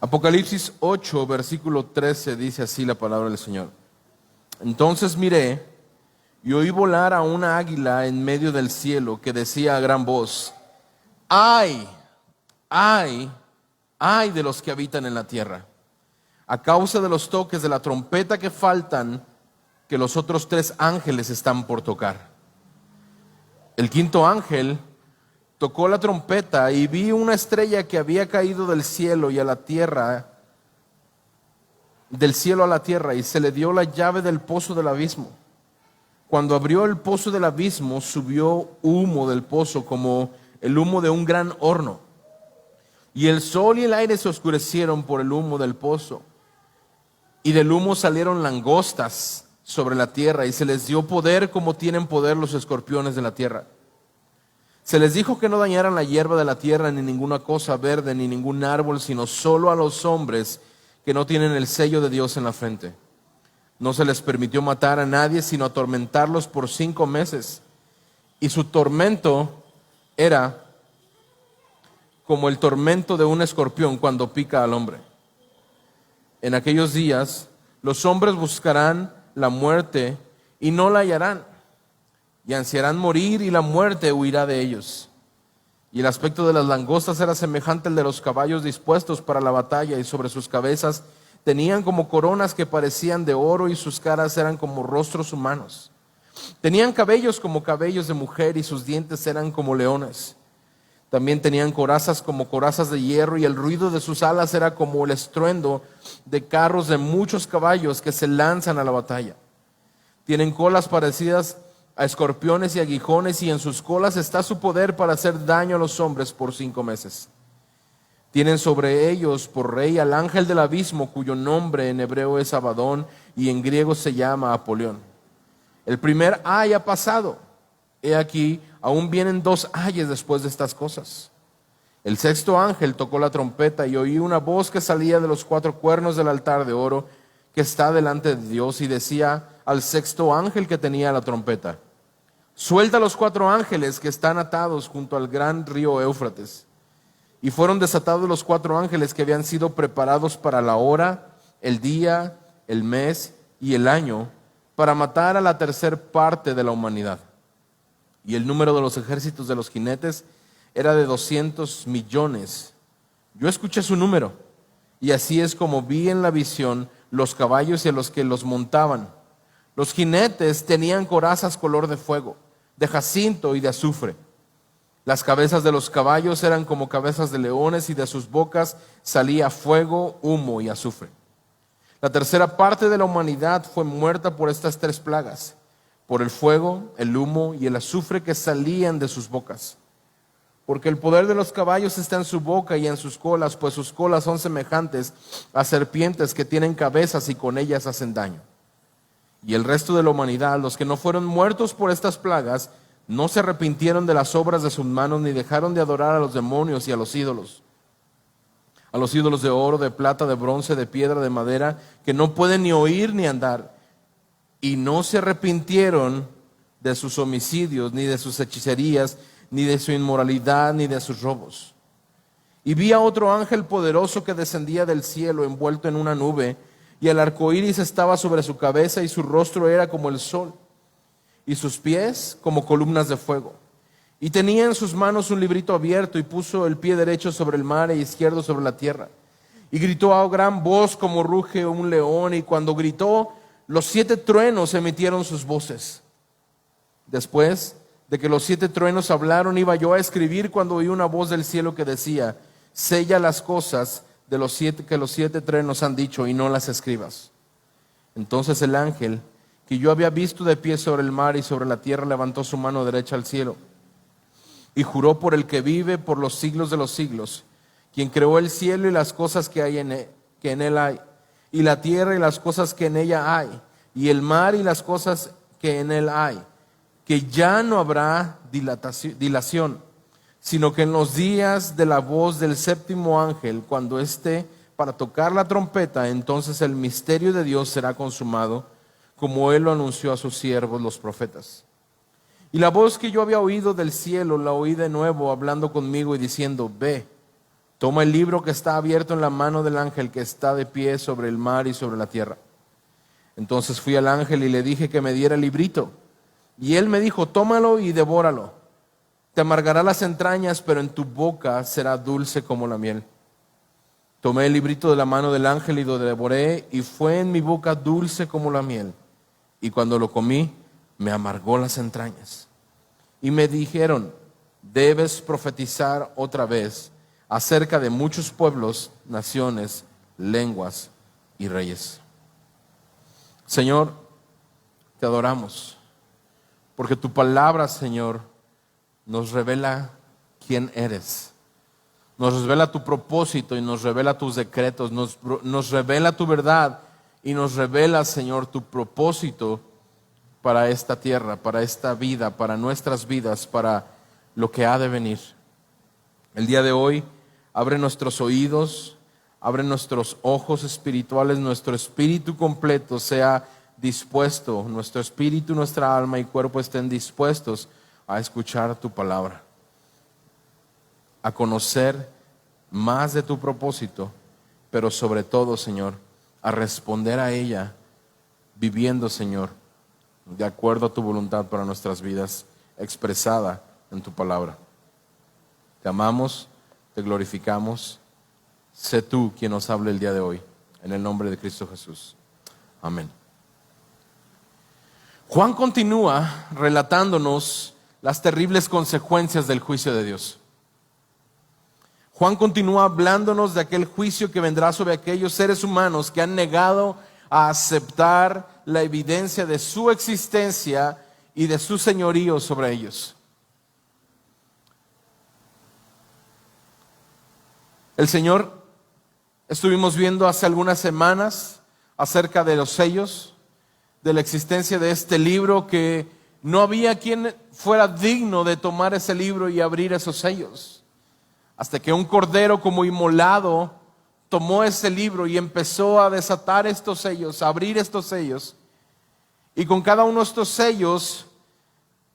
Apocalipsis 8, versículo 13, dice así la palabra del Señor. Entonces miré y oí volar a una águila en medio del cielo que decía a gran voz: ¡ay, ay, ay de los que habitan en la tierra! A causa de los toques de la trompeta que faltan, que los otros 3 ángeles están por tocar. El quinto ángel tocó la trompeta y vi una estrella que había caído del cielo y a la tierra, del cielo a la tierra, y se le dio la llave del pozo del abismo. Cuando abrió el pozo del abismo, subió humo del pozo como el humo de un gran horno. Y el sol y el aire se oscurecieron por el humo del pozo. Y del humo salieron langostas sobre la tierra, y se les dio poder como tienen poder los escorpiones de la tierra. Se les dijo que no dañaran la hierba de la tierra, ni ninguna cosa verde, ni ningún árbol, sino solo a los hombres que no tienen el sello de Dios en la frente. No se les permitió matar a nadie, sino atormentarlos por 5 meses. Y su tormento era como el tormento de un escorpión cuando pica al hombre. En aquellos días los hombres buscarán la muerte y no la hallarán, y ansiarán morir y la muerte huirá de ellos. Y el aspecto de las langostas era semejante al de los caballos dispuestos para la batalla, y sobre sus cabezas tenían como coronas que parecían de oro, y sus caras eran como rostros humanos. Tenían cabellos como cabellos de mujer, y sus dientes eran como leones. También tenían corazas como corazas de hierro, y el ruido de sus alas era como el estruendo de carros de muchos caballos que se lanzan a la batalla. Tienen colas parecidas a escorpiones y aguijones, y en sus colas está su poder para hacer daño a los hombres por 5 meses. Tienen sobre ellos por rey al ángel del abismo, cuyo nombre en hebreo es Abadón y en griego se llama Apolión. El primer ay ha pasado. He aquí, aún vienen 2 ayes después de estas cosas. El sexto ángel tocó la trompeta, y oí una voz que salía de los 4 cuernos del altar de oro que está delante de Dios, y decía al sexto ángel que tenía la trompeta: suelta los 4 ángeles que están atados junto al gran río Éufrates. Y fueron desatados los 4 ángeles que habían sido preparados para la hora, el día, el mes y el año, para matar a la tercer parte de la humanidad. Y el número de los ejércitos de los jinetes era de 200 millones. Yo escuché su número, y así es como vi en la visión los caballos y a los que los montaban. Los jinetes tenían corazas color de fuego, de jacinto y de azufre. Las cabezas de los caballos eran como cabezas de leones, y de sus bocas salía fuego, humo y azufre. La tercera parte de la humanidad fue muerta por estas 3 plagas, por el fuego, el humo y el azufre que salían de sus bocas. Porque el poder de los caballos está en su boca y en sus colas, pues sus colas son semejantes a serpientes que tienen cabezas y con ellas hacen daño. Y el resto de la humanidad, los que no fueron muertos por estas plagas, no se arrepintieron de las obras de sus manos, ni dejaron de adorar a los demonios y a los ídolos de oro, de plata, de bronce, de piedra, de madera, que no pueden ni oír ni andar. Y no se arrepintieron de sus homicidios, ni de sus hechicerías, ni de su inmoralidad, ni de sus robos. Y vi a otro ángel poderoso que descendía del cielo envuelto en una nube, y el arco iris estaba sobre su cabeza, y su rostro era como el sol, y sus pies como columnas de fuego. Y tenía en sus manos un librito abierto, y puso el pie derecho sobre el mar e izquierdo sobre la tierra. Y gritó a gran voz como ruge un león, y cuando gritó, los 7 truenos emitieron sus voces. Después de que los 7 truenos hablaron, iba yo a escribir cuando oí una voz del cielo que decía: sella las cosas de los 7 que los 7 truenos han dicho, y no las escribas. Entonces el ángel que yo había visto de pie sobre el mar y sobre la tierra levantó su mano derecha al cielo y juró por el que vive por los siglos de los siglos, quien creó el cielo y las cosas que en él hay, y la tierra y las cosas que en ella hay, y el mar y las cosas que en él hay, que ya no habrá dilación, sino que en los días de la voz del séptimo ángel, cuando esté para tocar la trompeta, entonces el misterio de Dios será consumado, como él lo anunció a sus siervos los profetas. Y la voz que yo había oído del cielo la oí de nuevo hablando conmigo y diciendo: ve, Toma el libro que está abierto en la mano del ángel que está de pie sobre el mar y sobre la tierra. Entonces fui al ángel y le dije que me diera el librito. Y él me dijo, tómalo y devóralo. Te amargará las entrañas, pero en tu boca será dulce como la miel. Tomé el librito de la mano del ángel y lo devoré, y fue en mi boca dulce como la miel. Y cuando lo comí, me amargó las entrañas. Y me dijeron, debes profetizar otra vez acerca de muchos pueblos, naciones, lenguas y reyes. Señor, te adoramos, porque tu palabra, Señor, nos revela quién eres. Nos revela tu propósito y nos revela tus decretos, nos revela tu verdad y nos revela, Señor, tu propósito para esta tierra, para esta vida, para nuestras vidas, para lo que ha de venir. El día de hoy, abre nuestros oídos, abre nuestros ojos espirituales, nuestro espíritu completo sea dispuesto, nuestro espíritu, nuestra alma y cuerpo estén dispuestos a escuchar tu palabra, a conocer más de tu propósito, pero sobre todo, Señor, a responder a ella, viviendo, Señor, de acuerdo a tu voluntad para nuestras vidas, expresada en tu palabra. Te amamos, te glorificamos. Sé tú quien nos hable el día de hoy, en el nombre de Cristo Jesús. Amén. Juan continúa relatándonos las terribles consecuencias del juicio de Dios. Juan continúa hablándonos de aquel juicio que vendrá sobre aquellos seres humanos que han negado a aceptar la evidencia de su existencia y de su señorío sobre ellos. El Señor, estuvimos viendo hace algunas semanas acerca de los sellos, de la existencia de este libro, que no había quien fuera digno de tomar ese libro y abrir esos sellos. Hasta que un cordero como inmolado tomó ese libro y empezó a desatar estos sellos, a abrir estos sellos. Y con cada uno de estos sellos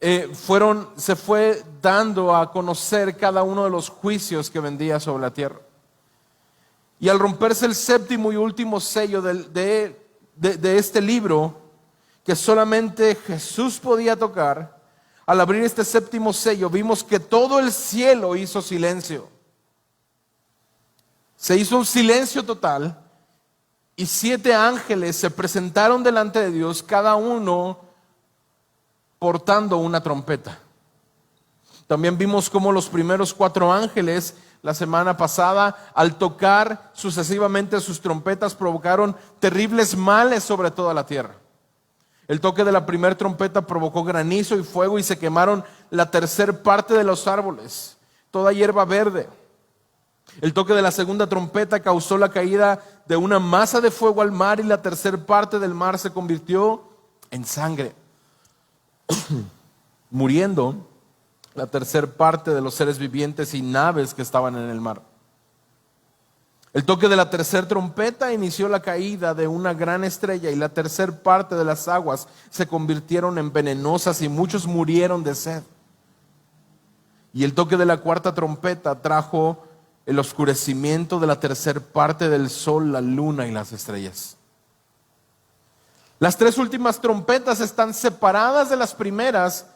se fue dando a conocer cada uno de los juicios que vendría sobre la tierra. Y al romperse el séptimo y último sello de este libro, que solamente Jesús podía tocar, al abrir este séptimo sello, vimos que todo el cielo hizo silencio. Se hizo un silencio total y 7 ángeles se presentaron delante de Dios, cada uno portando una trompeta. También vimos cómo los primeros 4 ángeles la semana pasada, al tocar sucesivamente sus trompetas, provocaron terribles males sobre toda la tierra. El toque de la primera trompeta provocó granizo y fuego y se quemaron la tercer parte de los árboles, toda hierba verde. El toque de la segunda trompeta causó la caída de una masa de fuego al mar y la tercer parte del mar se convirtió en sangre, muriendo la tercer parte de los seres vivientes y naves que estaban en el mar. El toque de la tercera trompeta inició la caída de una gran estrella y la tercer parte de las aguas se convirtieron en venenosas y muchos murieron de sed. Y el toque de la cuarta trompeta trajo el oscurecimiento de la tercer parte del sol, la luna y las estrellas. Las 3 últimas trompetas están separadas de las primeras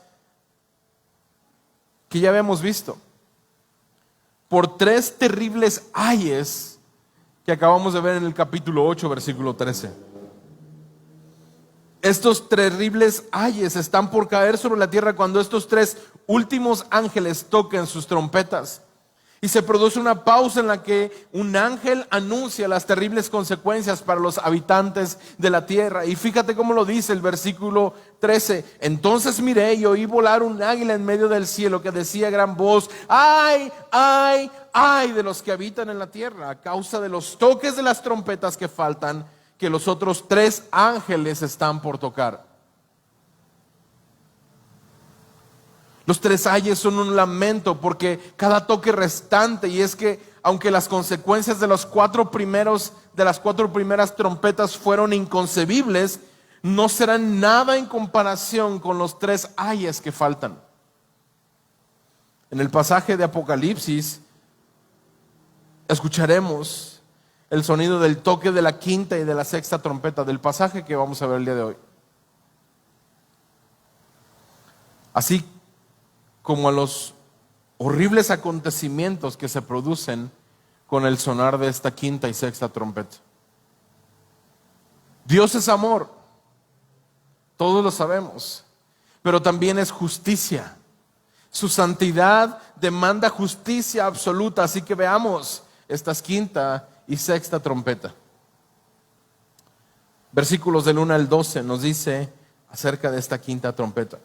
que ya habíamos visto por 3 terribles ayes que acabamos de ver en el capítulo 8, versículo 13. Estos terribles ayes están por caer sobre la tierra cuando estos 3 últimos ángeles toquen sus trompetas. Y se produce una pausa en la que un ángel anuncia las terribles consecuencias para los habitantes de la tierra. Y fíjate cómo lo dice el versículo 13. Entonces miré y oí volar un águila en medio del cielo que decía a gran voz: ¡ay, ay, ay de los que habitan en la tierra! A causa de los toques de las trompetas que faltan, que los otros 3 ángeles están por tocar. Los 3 ayes son un lamento porque cada toque restante, y es que aunque las consecuencias de las 4 primeras trompetas fueron inconcebibles, no serán nada en comparación con los 3 ayes que faltan. En el pasaje de Apocalipsis escucharemos el sonido del toque de la quinta y de la sexta trompeta del pasaje que vamos a ver el día de hoy. Así como a los horribles acontecimientos que se producen con el sonar de esta quinta y sexta trompeta. Dios es amor, todos lo sabemos, pero también es justicia. Su santidad demanda justicia absoluta, así que veamos estas quinta y sexta trompeta. Versículos del 1 al 12 nos dice acerca de esta quinta trompeta.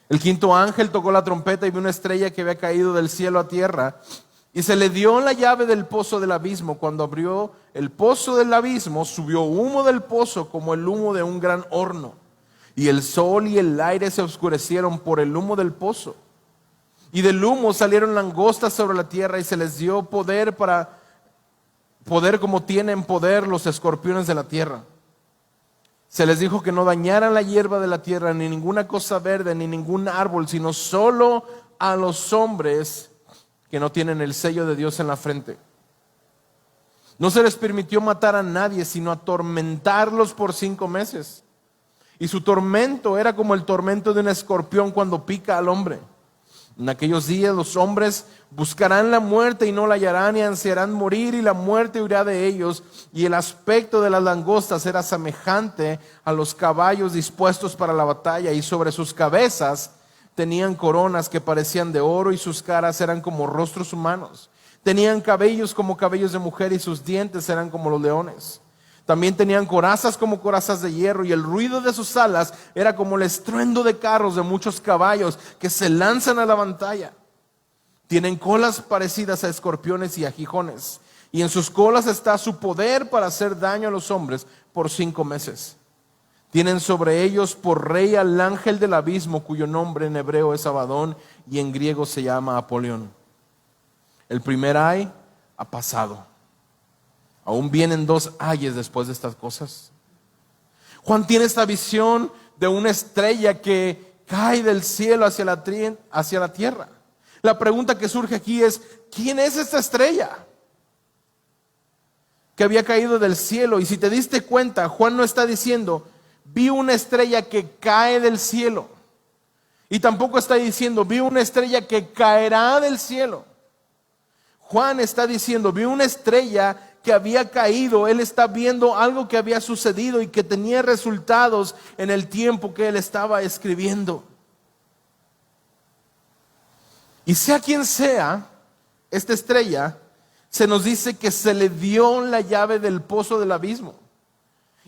El quinto ángel tocó la trompeta y vio una estrella que había caído del cielo a tierra, y se le dio la llave del pozo del abismo. Cuando abrió el pozo del abismo, subió humo del pozo como el humo de un gran horno, y el sol y el aire se oscurecieron por el humo del pozo. Y del humo salieron langostas sobre la tierra, y se les dio poder como tienen poder los escorpiones de la tierra. Se les dijo que no dañaran la hierba de la tierra, ni ninguna cosa verde, ni ningún árbol, sino solo a los hombres que no tienen el sello de Dios en la frente. No se les permitió matar a nadie, sino atormentarlos por 5 meses. Y su tormento era como el tormento de un escorpión cuando pica al hombre. En aquellos días los hombres buscarán la muerte y no la hallarán, y ansiarán morir, y la muerte huirá de ellos. Y el aspecto de las langostas era semejante a los caballos dispuestos para la batalla, y sobre sus cabezas tenían coronas que parecían de oro, y sus caras eran como rostros humanos. Tenían cabellos como cabellos de mujer, y sus dientes eran como los leones. También tenían corazas como corazas de hierro, y el ruido de sus alas era como el estruendo de carros de muchos caballos que se lanzan a la batalla. Tienen colas parecidas a escorpiones y aguijones, y en sus colas está su poder para hacer daño a los hombres por 5 meses. Tienen sobre ellos por rey al ángel del abismo, cuyo nombre en hebreo es Abadón y en griego se llama Apolión. El primer ay ha pasado. Aún vienen 2 ayes después de estas cosas. Juan tiene esta visión de una estrella que cae del cielo hacia la tierra. La pregunta que surge aquí es: ¿quién es esta estrella que había caído del cielo? Y si te diste cuenta, Juan no está diciendo vi una estrella que cae del cielo, y tampoco está diciendo vi una estrella que caerá del cielo. Juan está diciendo vi una estrella que había caído. Él está viendo algo que había sucedido y que tenía resultados en el tiempo que él estaba escribiendo. Y sea quien sea esta estrella, se nos dice que se le dio la llave del pozo del abismo.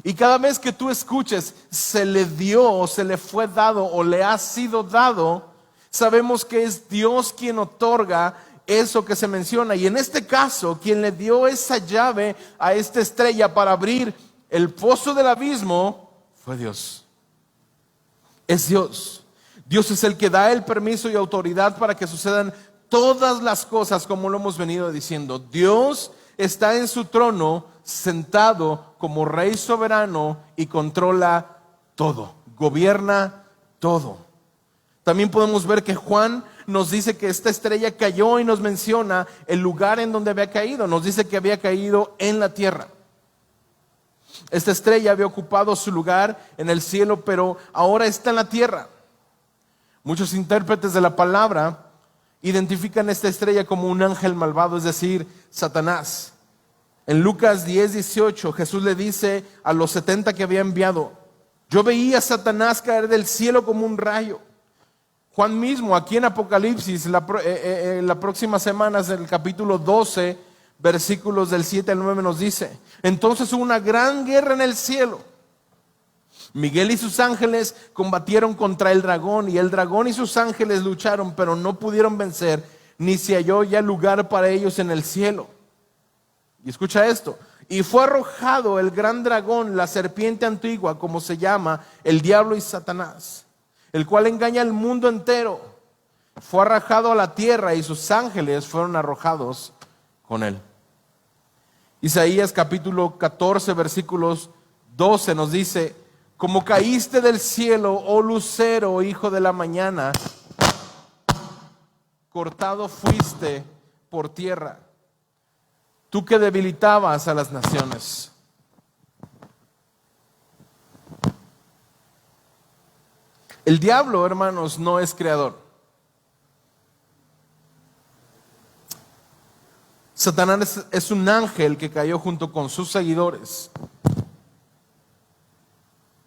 Y cada vez que tú escuches se le dio o se le fue dado o le ha sido dado, sabemos que es Dios quien otorga eso que se menciona. Y en este caso, quien le dio esa llave a esta estrella para abrir el pozo del abismo fue Dios. Es Dios. Dios es el que da el permiso y autoridad para que sucedan todas las cosas, como lo hemos venido diciendo. Dios está en su trono, sentado como rey soberano, y controla todo, gobierna todo. También podemos ver que Juan nos dice que esta estrella cayó y nos menciona el lugar en donde había caído. Nos dice que había caído en la tierra. Esta estrella había ocupado su lugar en el cielo, pero ahora está en la tierra. Muchos intérpretes de la palabra identifican esta estrella como un ángel malvado, es decir, Satanás. En Lucas 10:18, Jesús le dice a los 70 que había enviado: yo veía a Satanás caer del cielo como un rayo. Juan mismo, aquí en Apocalipsis, la próxima semana, es el capítulo 12, versículos del 7 al 9, nos dice: entonces hubo una gran guerra en el cielo. Miguel y sus ángeles combatieron contra el dragón, y el dragón y sus ángeles lucharon, pero no pudieron vencer, ni se halló ya lugar para ellos en el cielo. Y escucha esto: y fue arrojado el gran dragón, la serpiente antigua, como se llama, el diablo y Satanás, el cual engaña al mundo entero. Fue arrojado a la tierra, y sus ángeles fueron arrojados con él. Isaías capítulo 14, versículos 12 nos dice: como caíste del cielo, oh lucero, hijo de la mañana, cortado fuiste por tierra. tú que debilitabas a las naciones. El diablo, hermanos, no es creador. Satanás es un ángel que cayó junto con sus seguidores.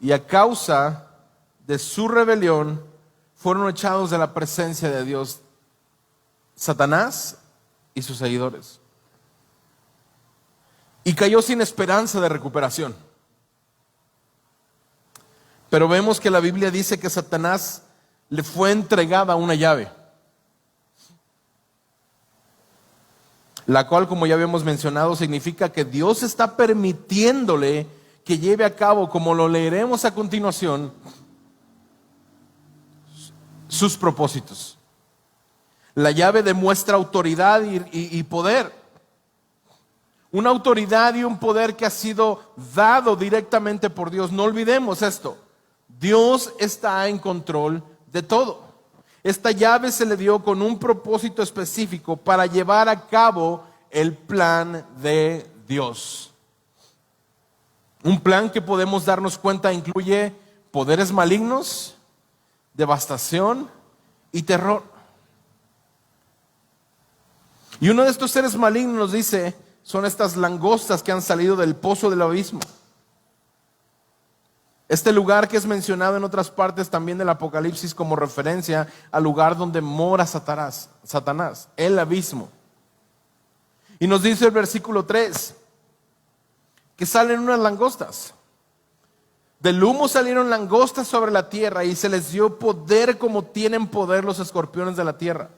Y a causa de su rebelión, fueron echados de la presencia de Dios, Satanás y sus seguidores. Y cayó sin esperanza de recuperación. Pero vemos que la Biblia dice que Satanás le fue entregada una llave, la cual, como ya habíamos mencionado, significa que Dios está permitiéndole que lleve a cabo, como lo leeremos a continuación, sus propósitos. La llave demuestra autoridad y poder. Una autoridad y un poder que ha sido dado directamente por Dios. No olvidemos esto. Dios está en control de todo. Esta llave se le dio con un propósito específico para llevar a cabo el plan de Dios. Un plan que podemos darnos cuenta incluye poderes malignos, devastación y terror. Y uno de estos seres malignos, nos dice, son estas langostas que han salido del pozo del abismo. Este lugar que es mencionado en otras partes también del Apocalipsis como referencia al lugar donde mora Satanás, el abismo. Y nos dice el versículo 3 que salen unas langostas. Del humo salieron langostas sobre la tierra y se les dio poder como tienen poder los escorpiones de la tierra.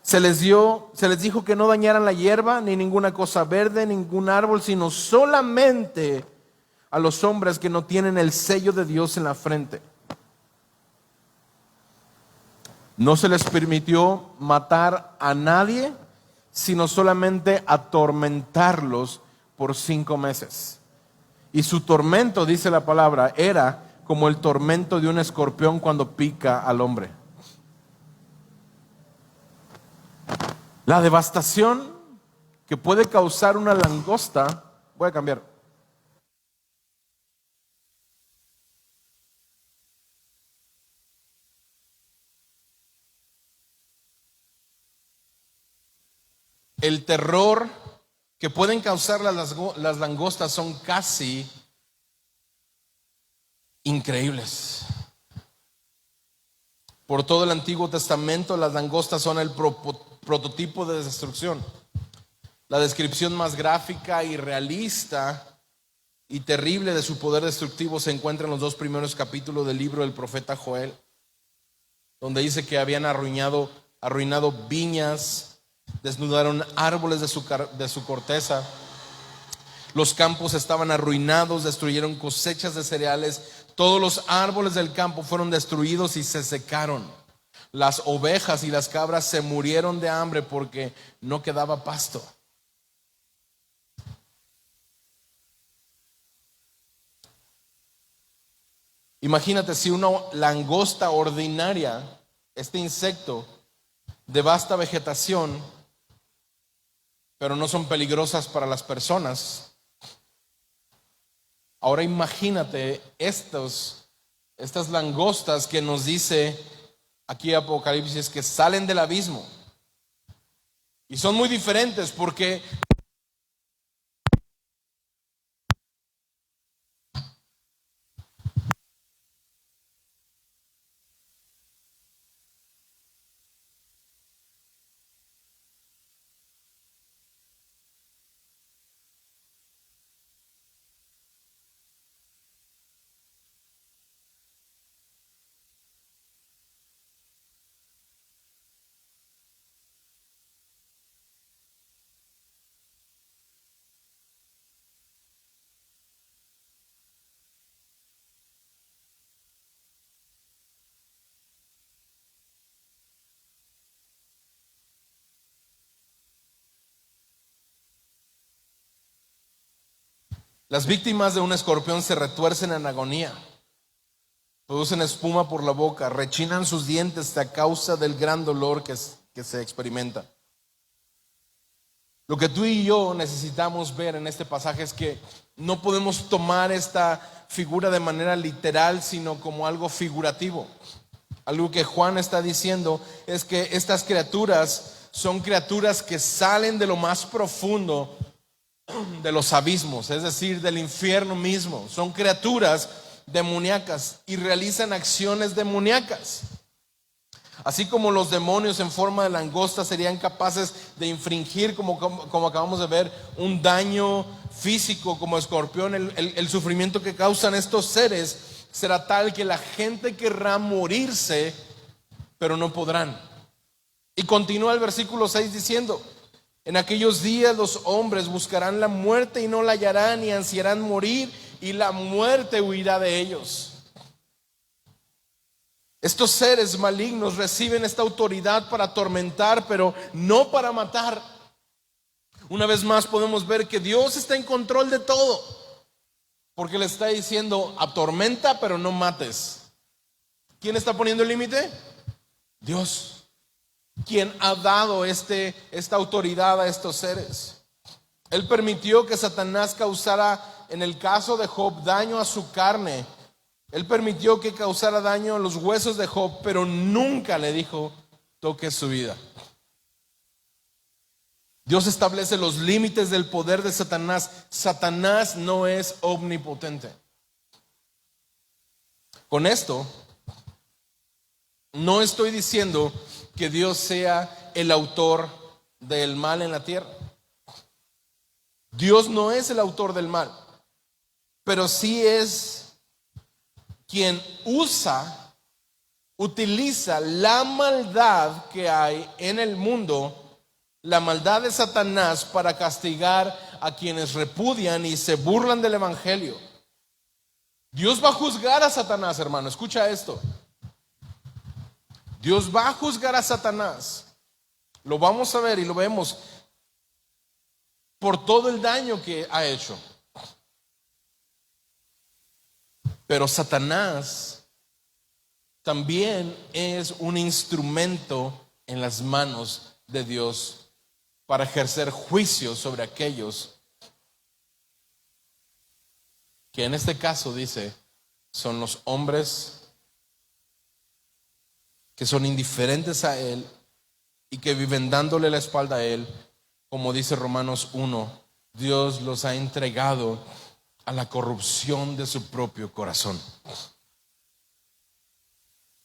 Se les dijo que no dañaran la hierba, ni ninguna cosa verde, ningún árbol, sino solamente a los hombres que no tienen el sello de Dios en la frente. No se les permitió matar a nadie, sino solamente atormentarlos por 5 meses. Y su tormento, dice la palabra, era como el tormento de un escorpión cuando pica al hombre. La devastación que puede causar una langosta, voy a cambiar. El terror que pueden causar las langostas son casi increíbles. Por todo el Antiguo Testamento, las langostas son el prototipo de destrucción. La descripción más gráfica y realista y terrible de su poder destructivo se encuentra en los 2 primeros capítulos del libro del profeta Joel, donde dice que habían arruinado viñas, desnudaron árboles de su corteza, los campos estaban arruinados, destruyeron cosechas de cereales, todos los árboles del campo fueron destruidos y se secaron. Las ovejas y las cabras se murieron de hambre porque no quedaba pasto. Imagínate si una langosta ordinaria, este insecto, devasta vegetación, pero no son peligrosas para las personas. Ahora imagínate estas langostas que nos dice aquí Apocalipsis que salen del abismo. Y son muy diferentes porque las víctimas de un escorpión se retuercen en agonía, producen espuma por la boca, rechinan sus dientes a causa del gran dolor que se experimenta. Lo que tú y yo necesitamos ver en este pasaje es que no podemos tomar esta figura de manera literal, sino como algo figurativo. Algo que Juan está diciendo es que estas criaturas son criaturas que salen de lo más profundo de los abismos, es decir, del infierno mismo. Son criaturas demoníacas y realizan acciones demoníacas. Así como los demonios en forma de langosta serían capaces de infringir, como acabamos de ver, un daño físico como escorpión, el sufrimiento que causan estos seres será tal que la gente querrá morirse, pero no podrán. Y continúa el versículo 6 diciendo: en aquellos días los hombres buscarán la muerte y no la hallarán, y ansiarán morir, y la muerte huirá de ellos. Estos seres malignos reciben esta autoridad para atormentar, pero no para matar. Una vez más podemos ver que Dios está en control de todo, porque le está diciendo: atormenta, pero no mates. ¿Quién está poniendo el límite? Dios, quien ha dado esta autoridad a estos seres. Él permitió que Satanás causara, en el caso de Job, daño a su carne. Él permitió que causara daño a los huesos de Job, pero nunca le dijo: toque su vida. Dios establece los límites del poder de Satanás. Satanás no es omnipotente. Con esto, no estoy diciendo que Dios sea el autor del mal en la tierra. Dios no es el autor del mal, pero sí es quien utiliza la maldad que hay en el mundo, la maldad de Satanás, para castigar a quienes repudian y se burlan del evangelio. Dios va a juzgar a Satanás, hermano, escucha esto. Dios va a juzgar a Satanás. Lo vamos a ver y lo vemos por todo el daño que ha hecho. Pero Satanás también es un instrumento en las manos de Dios para ejercer juicio sobre aquellos que en este caso dice son los hombres que son indiferentes a Él y que viven dándole la espalda a Él. Como dice Romanos 1, Dios los ha entregado a la corrupción de su propio corazón.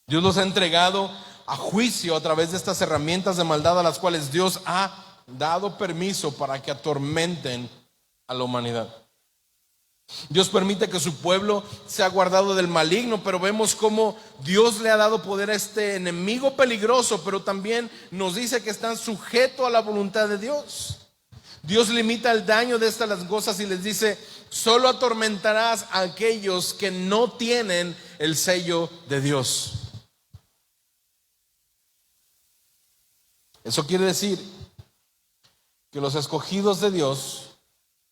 Dios los ha entregado a juicio a través de estas herramientas de maldad a las cuales Dios ha dado permiso para que atormenten a la humanidad. Dios permite que su pueblo sea guardado del maligno, pero vemos cómo Dios le ha dado poder a este enemigo peligroso, pero también nos dice que están sujetos a la voluntad de Dios. Dios limita el daño de estas langostas y les dice: solo atormentarás a aquellos que no tienen el sello de Dios. Eso quiere decir que los escogidos de Dios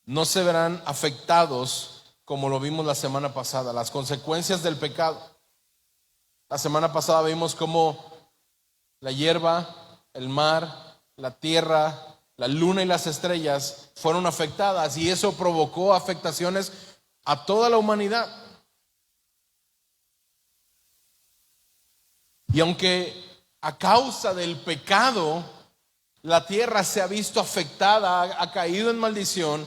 no se verán afectados como lo vimos la semana pasada, las consecuencias del pecado. La semana pasada vimos cómo la hierba, el mar, la tierra, la luna y las estrellas fueron afectadas, y eso provocó afectaciones a toda la humanidad. Y aunque a causa del pecado la tierra se ha visto afectada, ha caído en maldición,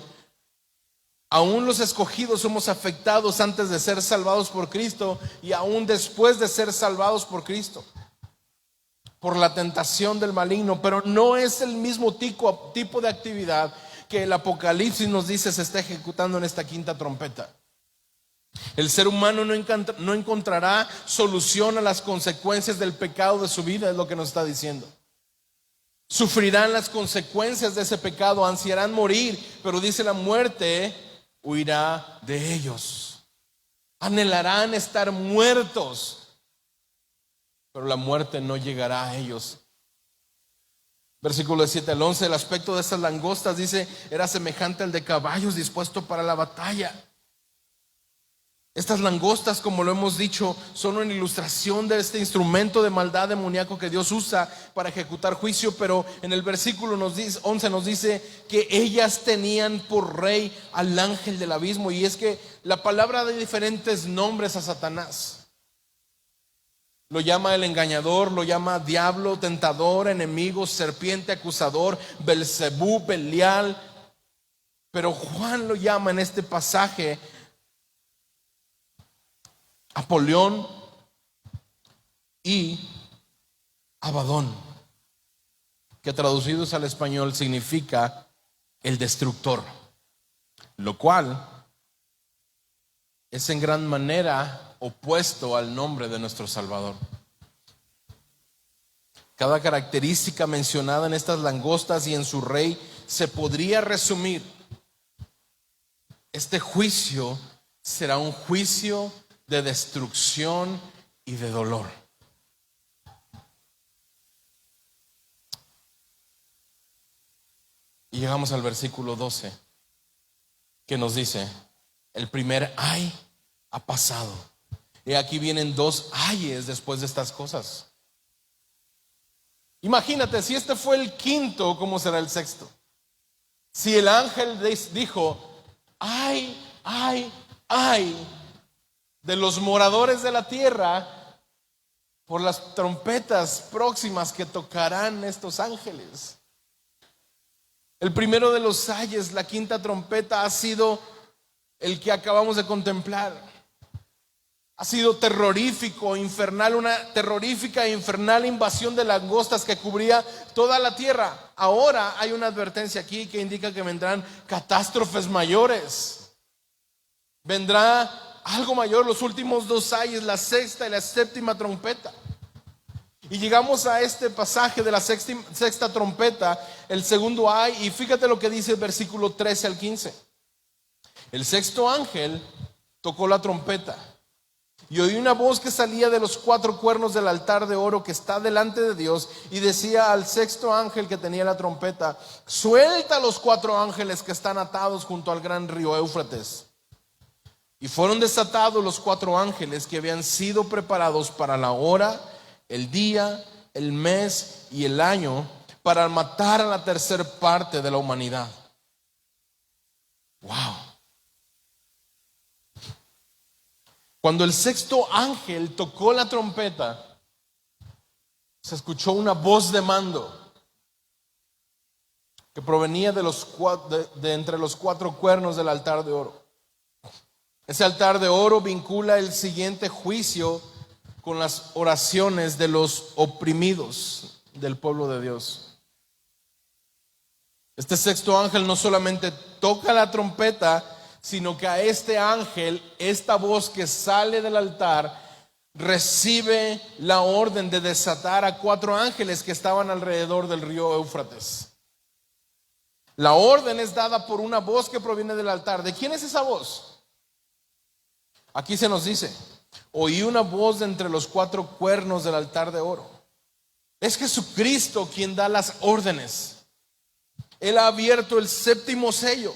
aún los escogidos somos afectados antes de ser salvados por Cristo y aún después de ser salvados por Cristo, por la tentación del maligno. Pero no es el mismo tipo de actividad que el Apocalipsis nos dice se está ejecutando en esta quinta trompeta. El ser humano no encontrará solución a las consecuencias del pecado de su vida, es lo que nos está diciendo. Sufrirán las consecuencias de ese pecado, ansiarán morir, pero dice: la muerte huirá de ellos. Anhelarán estar muertos, pero la muerte no llegará a ellos. Versículo 7 al 11, el aspecto de estas langostas, dice, era semejante al de caballos dispuestos para la batalla. Estas langostas, como lo hemos dicho, son una ilustración de este instrumento de maldad demoníaco que Dios usa para ejecutar juicio. Pero en el versículo 11 nos dice que ellas tenían por rey al ángel del abismo. Y es que la palabra da diferentes nombres a Satanás. Lo llama el engañador, lo llama diablo, tentador, enemigo, serpiente, acusador, Belzebú, Belial. Pero Juan lo llama en este pasaje Apolión y Abadón, que traducidos al español significa el destructor, lo cual es en gran manera opuesto al nombre de nuestro Salvador. Cada característica mencionada en estas langostas y en su rey se podría resumir: este juicio será un juicio de destrucción y de dolor. Y llegamos al versículo 12, que nos dice: el primer ay ha pasado. Y aquí vienen dos ayes después de estas cosas. Imagínate, si este fue el quinto, ¿cómo será el sexto? Si el ángel dijo ay, ay, ay de los moradores de la tierra por las trompetas próximas que tocarán estos ángeles. El primero de los ayes, la quinta trompeta, ha sido el que acabamos de contemplar. Ha sido terrorífico, infernal, una terrorífica e infernal invasión de langostas que cubría toda la tierra. Ahora hay una advertencia aquí que indica que vendrán catástrofes mayores. Vendrá algo mayor, los últimos dos ayes, la sexta y la séptima trompeta. Y llegamos a este pasaje de la sexta trompeta, el segundo ay, y fíjate lo que dice el versículo 13 al 15. El sexto ángel tocó la trompeta, y oí una voz que salía de los cuatro cuernos del altar de oro que está delante de Dios, y decía al sexto ángel que tenía la trompeta: suelta a los cuatro ángeles que están atados junto al gran río Éufrates. Y fueron desatados los cuatro ángeles que habían sido preparados para la hora, el día, el mes y el año, para matar a la tercera parte de la humanidad. Wow. Cuando el sexto ángel tocó la trompeta, se escuchó una voz de mando que provenía de entre los cuatro cuernos del altar de oro. Ese altar de oro vincula el siguiente juicio con las oraciones de los oprimidos del pueblo de Dios. Este sexto ángel no solamente toca la trompeta, sino que a este ángel, esta voz que sale del altar, recibe la orden de desatar a cuatro ángeles que estaban alrededor del río Éufrates. La orden es dada por una voz que proviene del altar. ¿De quién es esa voz? Aquí se nos dice: oí una voz de entre los cuatro cuernos del altar de oro. Es Jesucristo quien da las órdenes. Él ha abierto el séptimo sello.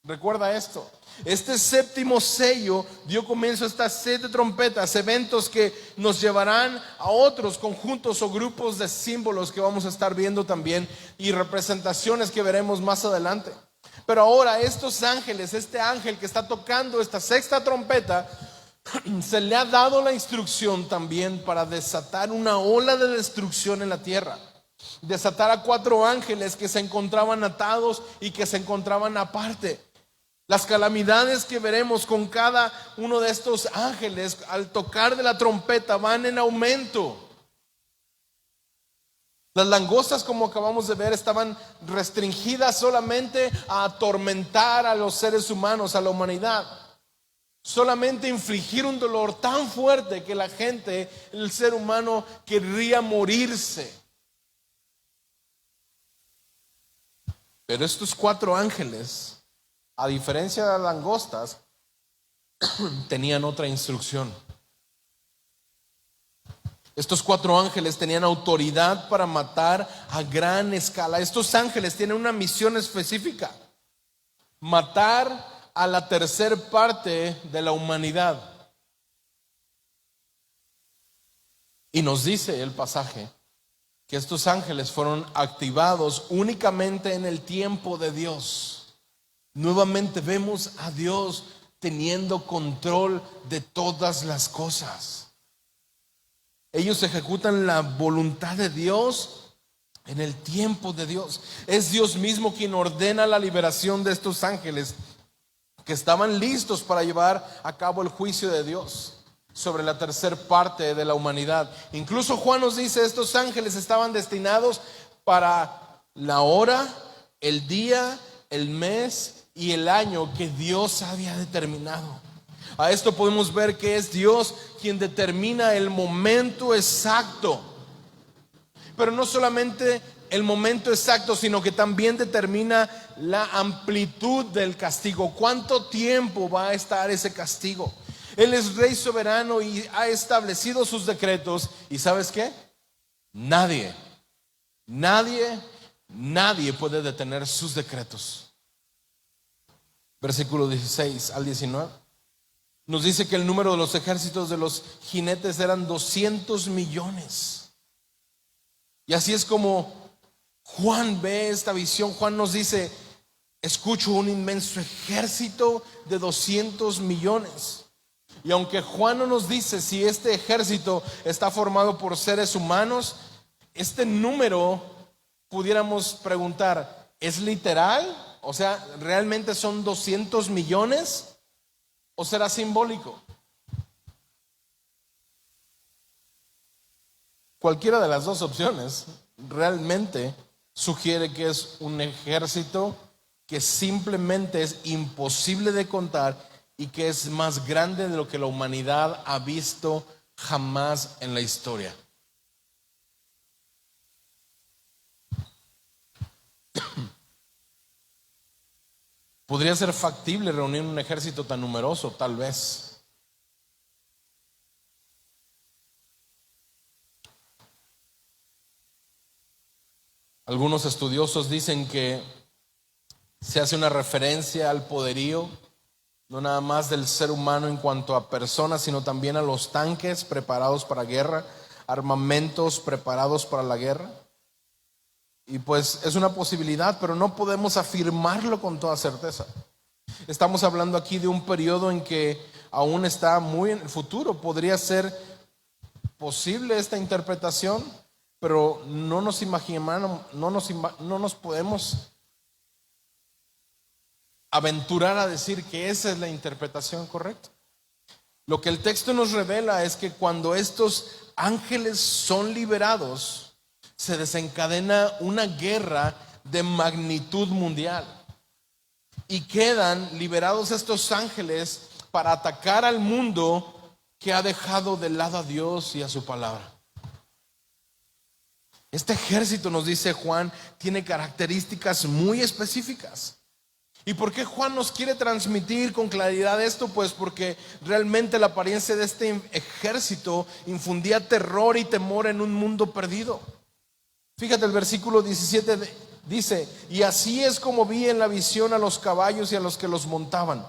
Recuerda esto: este séptimo sello dio comienzo a estas 7 trompetas, eventos que nos llevarán a otros conjuntos o grupos de símbolos que vamos a estar viendo también, y representaciones que veremos más adelante. Pero ahora estos ángeles, este ángel que está tocando esta sexta trompeta, se le ha dado la instrucción también para desatar una ola de destrucción en la tierra. Desatar a 4 ángeles que se encontraban atados y que se encontraban aparte. Las calamidades que veremos con cada uno de estos ángeles al tocar de la trompeta van en aumento. Las langostas, como acabamos de ver, estaban restringidas solamente a atormentar a los seres humanos, a la humanidad. Solamente infligir un dolor tan fuerte que la gente, el ser humano, querría morirse. Pero estos 4 ángeles, a diferencia de las langostas, tenían otra instrucción. Estos 4 ángeles tenían autoridad para matar a gran escala. Estos ángeles tienen una misión específica: matar a la tercera parte de la humanidad. Y nos dice el pasaje que estos ángeles fueron activados únicamente en el tiempo de Dios. Nuevamente vemos a Dios teniendo control de todas las cosas. Ellos ejecutan la voluntad de Dios en el tiempo de Dios. Es Dios mismo quien ordena la liberación de estos ángeles que estaban listos para llevar a cabo el juicio de Dios sobre la tercera parte de la humanidad. Incluso Juan nos dice, estos ángeles estaban destinados para la hora, el día, el mes y el año que Dios había determinado. A esto podemos ver que es Dios quien determina el momento exacto. Pero no solamente el momento exacto, sino que también determina la amplitud del castigo. ¿Cuánto tiempo va a estar ese castigo? Él es rey soberano y ha establecido sus decretos. ¿Y sabes qué? Nadie puede detener sus decretos. Versículo 16 al 19. Nos dice que el número de los ejércitos de los jinetes eran 200 millones. Y así es como Juan ve esta visión. Juan nos dice, escucho un inmenso ejército de 200 millones. Y aunque Juan no nos dice si este ejército está formado por seres humanos, este número pudiéramos preguntar, ¿es literal? O sea, ¿realmente son 200 millones? ¿O será simbólico? Cualquiera de las dos opciones realmente sugiere que es un ejército que simplemente es imposible de contar y que es más grande de lo que la humanidad ha visto jamás en la historia. ¿Podría ser factible reunir un ejército tan numeroso? Tal vez. Algunos estudiosos dicen que se hace una referencia al poderío, no nada más del ser humano en cuanto a personas, sino también a los tanques preparados para guerra, armamentos preparados para la guerra. Y pues es una posibilidad, pero no podemos afirmarlo con toda certeza. Estamos hablando aquí de un periodo en que aún está muy en el futuro. Podría ser posible esta interpretación, pero no nos imaginamos, no nos podemos aventurar a decir que esa es la interpretación correcta. Lo que el texto nos revela es que cuando estos ángeles son liberados, se desencadena una guerra de magnitud mundial y quedan liberados estos ángeles para atacar al mundo que ha dejado de lado a Dios y a su palabra. Este ejército, nos dice Juan, tiene características muy específicas. ¿Y por qué Juan nos quiere transmitir con claridad esto? Pues porque realmente la apariencia de este ejército infundía terror y temor en un mundo perdido. Fíjate, el versículo 17 dice, y así es como vi en la visión a los caballos y a los que los montaban.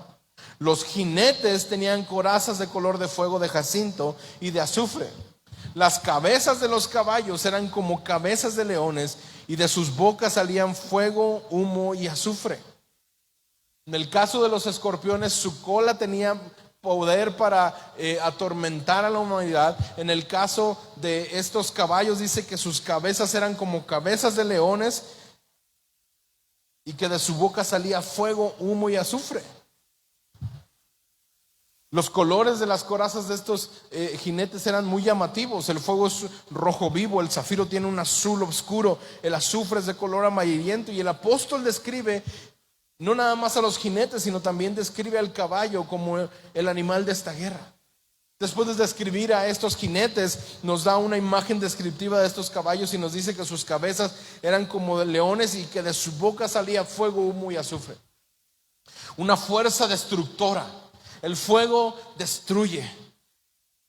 Los jinetes tenían corazas de color de fuego de jacinto y de azufre. Las cabezas de los caballos eran como cabezas de leones y de sus bocas salían fuego, humo y azufre. En el caso de los escorpiones, su cola tenía poder para atormentar a la humanidad. En el caso de estos caballos dice que sus cabezas eran como cabezas de leones y que de su boca salía fuego, humo y azufre. Los colores de las corazas de estos jinetes eran muy llamativos. El fuego es rojo vivo, el zafiro tiene un azul oscuro, el azufre es de color amarillento. Y el apóstol describe no nada más a los jinetes, sino también describe al caballo como el animal de esta guerra. Después de describir a estos jinetes, nos da una imagen descriptiva de estos caballos y nos dice que sus cabezas eran como de leones y que de su boca salía fuego, humo y azufre. Una fuerza destructora. El fuego destruye.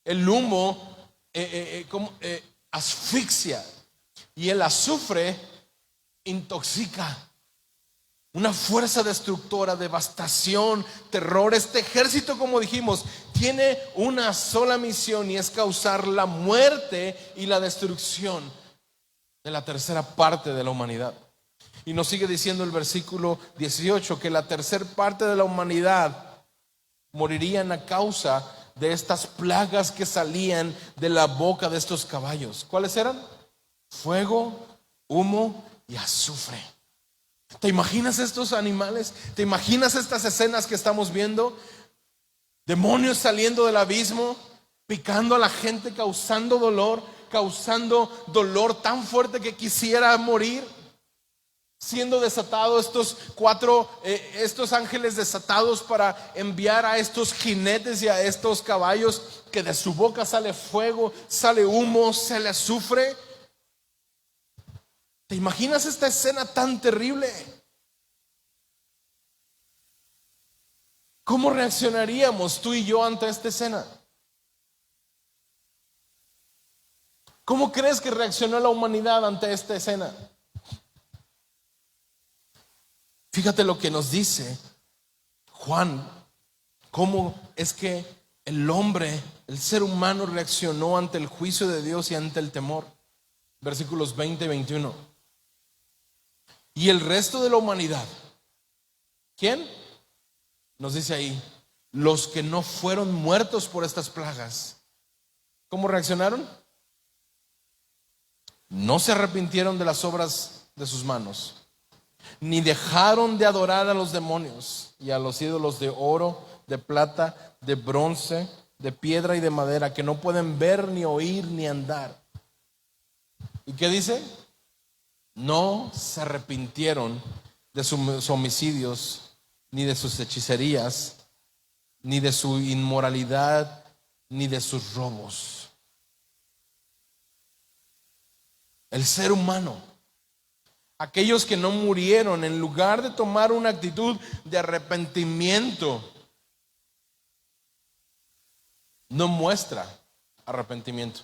El humo asfixia. Y el azufre intoxica. una fuerza destructora, devastación, terror. Este ejército, como dijimos, tiene una sola misión y es causar la muerte y la destrucción de la tercera parte de la humanidad. Y nos sigue diciendo el versículo 18 que la tercera parte de la humanidad morirían a causa de estas plagas que salían de la boca de estos caballos. ¿Cuáles eran? Fuego, humo y azufre. ¿Te imaginas estos animales? ¿Te imaginas estas escenas que estamos viendo? Demonios saliendo del abismo, picando a la gente, causando dolor tan fuerte que quisiera morir. Siendo desatados estos ángeles desatados para enviar a estos jinetes y a estos caballos, que de su boca sale fuego, sale humo, sale azufre. ¿Te imaginas esta escena tan terrible? ¿Cómo reaccionaríamos tú y yo ante esta escena? ¿Cómo crees que reaccionó la humanidad ante esta escena? Fíjate lo que nos dice Juan, cómo es que el hombre, el ser humano reaccionó ante el juicio de Dios y ante el temor. Versículos 20 y 21. Y el resto de la humanidad, ¿quién? Nos dice ahí, los que no fueron muertos por estas plagas. ¿Cómo reaccionaron? No se arrepintieron de las obras de sus manos, ni dejaron de adorar a los demonios y a los ídolos de oro, de plata, de bronce, de piedra y de madera, que no pueden ver, ni oír, ni andar. ¿Y qué dice? No se arrepintieron de sus homicidios, ni de sus hechicerías, ni de su inmoralidad, ni de sus robos. El ser humano, aquellos que no murieron, en lugar de tomar una actitud de arrepentimiento, no muestra arrepentimiento.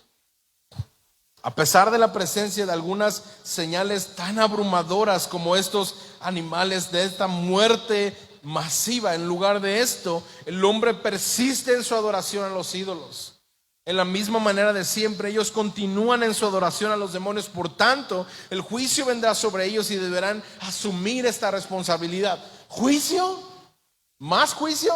A pesar de la presencia de algunas señales tan abrumadoras como estos animales, de esta muerte masiva, en lugar de esto, el hombre persiste en su adoración a los ídolos. En la misma manera de siempre, ellos continúan en su adoración a los demonios. Por tanto, el juicio vendrá sobre ellos y deberán asumir esta responsabilidad. ¿Juicio? ¿Más juicio?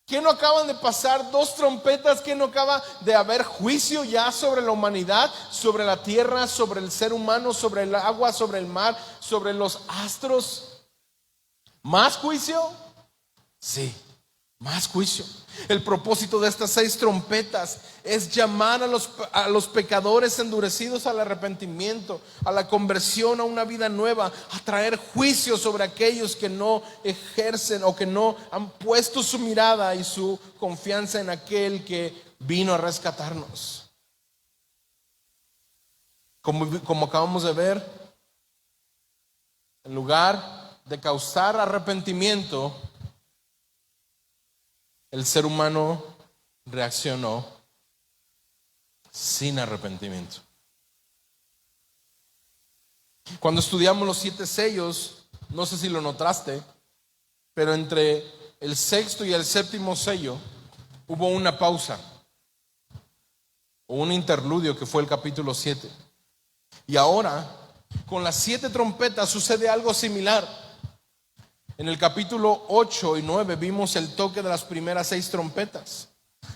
¿Qué no acaban de pasar 2 trompetas? ¿Qué no acaba de haber juicio ya sobre la humanidad, sobre la tierra, sobre el ser humano, sobre el agua, sobre el mar, sobre los astros? ¿Más juicio? Sí, más juicio. El propósito de estas 6 trompetas es llamar a los pecadores endurecidos al arrepentimiento, a la conversión, a una vida nueva, a traer juicio sobre aquellos que no ejercen o que no han puesto su mirada y su confianza en aquel que vino a rescatarnos. Como acabamos de ver, en lugar de causar arrepentimiento, el ser humano reaccionó sin arrepentimiento. Cuando estudiamos los 7 sellos, no sé si lo notaste, pero entre el 6º y el 7º sello hubo una pausa o un interludio que fue el capítulo 7. Y ahora, con las 7 trompetas sucede algo similar. En el capítulo 8 y 9 vimos el toque de las primeras 6 trompetas.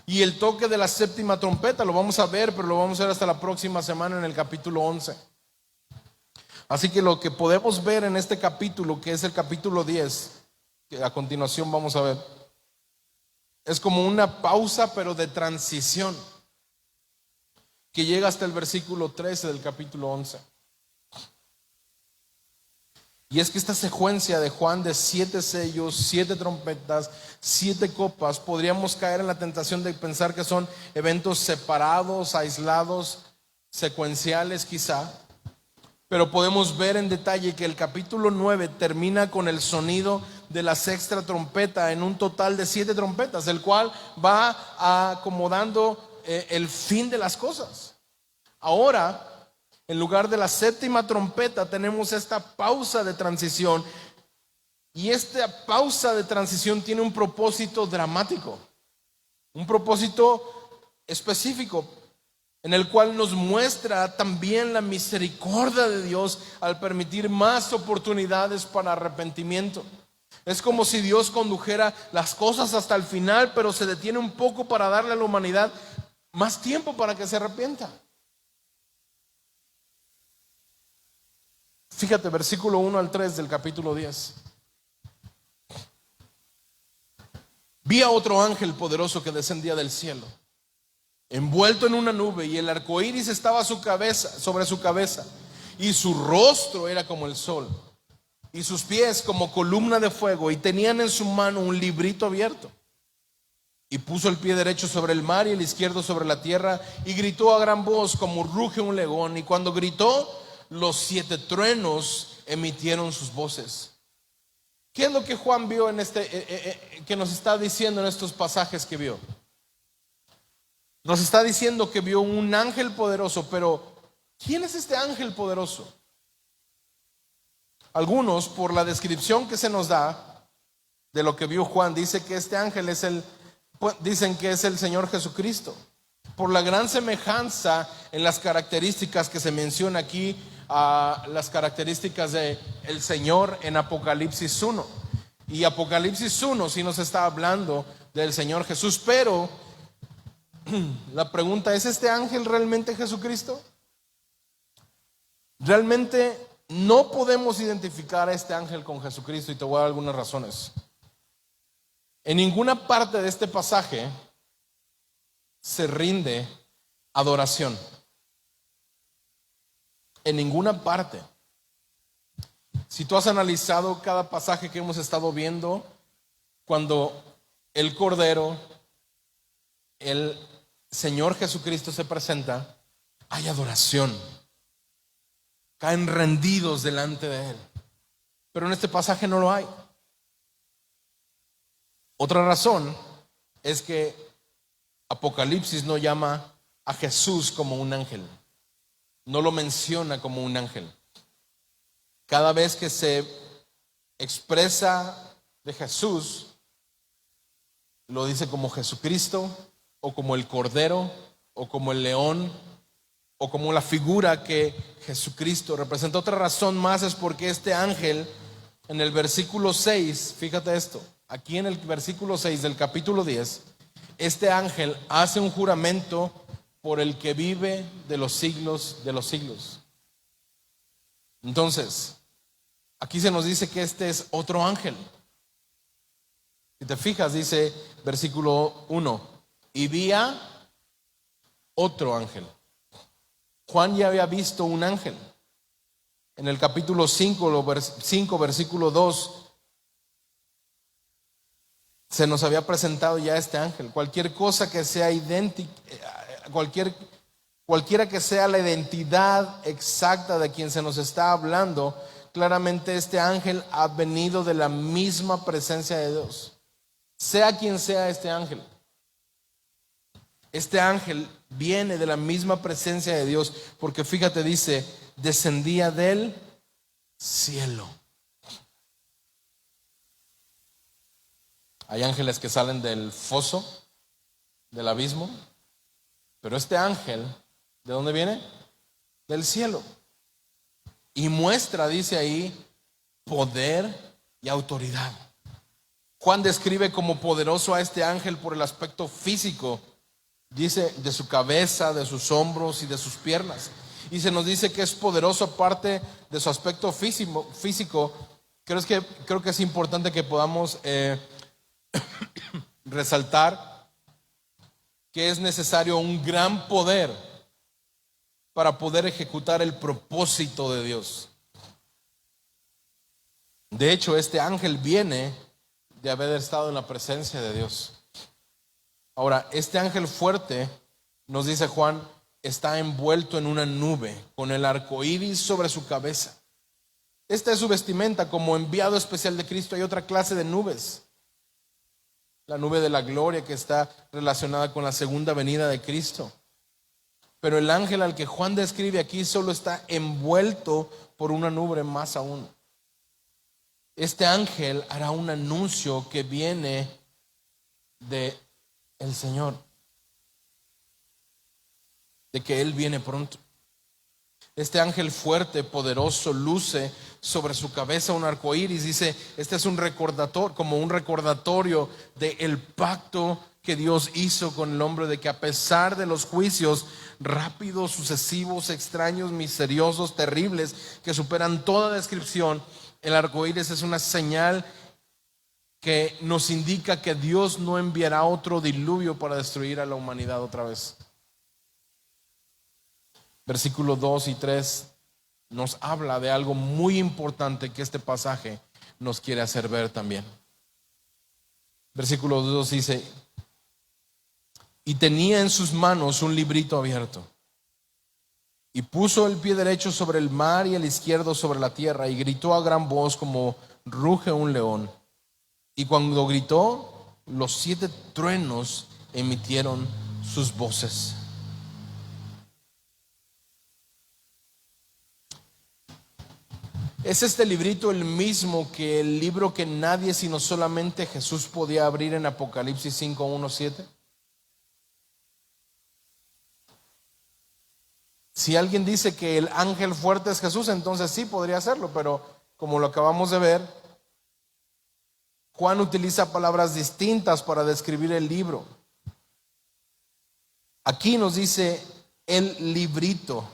Y el toque de la 7ª trompeta lo vamos a ver, pero lo vamos a ver hasta la próxima semana en el capítulo 11. Así que lo que podemos ver en este capítulo, que es el capítulo 10, que a continuación vamos a ver, es como una pausa pero de transición, que llega hasta el versículo 13 del capítulo 11. Y es que esta secuencia de Juan de 7 sellos, 7 trompetas, 7 copas, podríamos caer en la tentación de pensar que son eventos separados, aislados, secuenciales quizá. Pero podemos ver en detalle que el capítulo 9 termina con el sonido de la 6ª trompeta en un total de 7 trompetas, el cual va acomodando el fin de las cosas. Ahora, en lugar de la 7ª trompeta, tenemos esta pausa de transición Y esta pausa de transición tiene un propósito dramático, un propósito específico, en el cual nos muestra también la misericordia de Dios al permitir más oportunidades para arrepentimiento. Es como si Dios condujera las cosas hasta el final, pero se detiene un poco para darle a la humanidad más tiempo para que se arrepienta. Fíjate, versículo 1 al 3 del capítulo 10. Vi a otro ángel poderoso que descendía del cielo, envuelto en una nube, y el arco iris estaba sobre su cabeza, y su rostro era como el sol, y sus pies como columna de fuego, y tenían en su mano un librito abierto. Y puso el pie derecho sobre el mar y el izquierdo sobre la tierra, y gritó a gran voz como ruge un león. Y cuando gritó, los 7 truenos emitieron sus voces. ¿Qué es lo que Juan vio en que nos está diciendo en estos pasajes que vio? Nos está diciendo que vio un ángel poderoso, pero ¿quién es este ángel poderoso? Algunos, por la descripción que se nos da de lo que vio Juan, dicen que este ángel dicen que es el Señor Jesucristo, por la gran semejanza en las características que se menciona aquí, a las características de el Señor en Apocalipsis 1. Y Apocalipsis 1 sí nos está hablando del Señor Jesús, pero la pregunta es: ¿este ángel realmente Jesucristo? Realmente no podemos identificar a este ángel con Jesucristo, y te voy a dar algunas razones. En ninguna parte de este pasaje se rinde adoración. En ninguna parte. Si tú has analizado cada pasaje que hemos estado viendo, cuando el Cordero, el Señor Jesucristo se presenta, hay adoración. Caen rendidos delante de Él. Pero en este pasaje no lo hay. Otra razón es que Apocalipsis no llama a Jesús como un ángel. No lo menciona como un ángel. Cada vez que se expresa de Jesús, lo dice como Jesucristo, o como el Cordero, o como el león, o como la figura que Jesucristo representa. Otra razón más es porque este ángel, en el versículo 6, fíjate esto, aquí en el versículo 6 del capítulo 10, este ángel hace un juramento por el que vive de los siglos de los siglos. Entonces, aquí se nos dice que este es otro ángel. Si te fijas, dice versículo 1, y vi a otro ángel. Juan ya había visto un ángel. En el capítulo 5, versículo 2, se nos había presentado ya este ángel. Cualquier cosa que sea idéntica, cualquiera que sea la identidad exacta de quien se nos está hablando, claramente este ángel ha venido de la misma presencia de Dios. Sea quien sea este ángel viene de la misma presencia de Dios, porque fíjate, dice, descendía del cielo. Hay ángeles que salen del foso, del abismo, pero este ángel, ¿de dónde viene? Del cielo. Y muestra, dice ahí, poder y autoridad. Juan describe como poderoso a este ángel por el aspecto físico. Dice de su cabeza, de sus hombros y de sus piernas. Y se nos dice que es poderoso aparte de su aspecto físico. Creo que es importante que podamos resaltar que es necesario un gran poder para poder ejecutar el propósito de Dios. De hecho, este ángel viene de haber estado en la presencia de Dios. Ahora, este ángel fuerte, nos dice Juan, está envuelto en una nube con el arco iris sobre su cabeza. Esta es su vestimenta. Como enviado especial de Cristo, hay otra clase de nubes. La nube de la gloria, que está relacionada con la segunda venida de Cristo. Pero el ángel al que Juan describe aquí solo está envuelto por una nube más aún. este ángel hará un anuncio que viene de el Señor, de que Él viene pronto. Este ángel fuerte, poderoso, luce sobre su cabeza un arco iris. Dice, este es un recordatorio, como un recordatorio del pacto que Dios hizo con el hombre, de que a pesar de los juicios rápidos, sucesivos, extraños, misteriosos, terribles, que superan toda descripción, el arco iris es una señal que nos indica que Dios no enviará otro diluvio para destruir a la humanidad otra vez. Versículos 2 y 3 nos habla de algo muy importante que este pasaje nos quiere hacer ver también. Versículo 2 dice: y tenía en sus manos un librito abierto, y puso el pie derecho sobre el mar y el izquierdo sobre la tierra, y gritó a gran voz como ruge un león. Y cuando gritó, los 7 truenos emitieron sus voces. ¿Es este librito el mismo que el libro que nadie sino solamente Jesús podía abrir en Apocalipsis 5, 1, 7? Si alguien dice que el ángel fuerte es Jesús, entonces sí podría hacerlo, pero como lo acabamos de ver, Juan utiliza palabras distintas para describir el libro. Aquí nos dice el librito,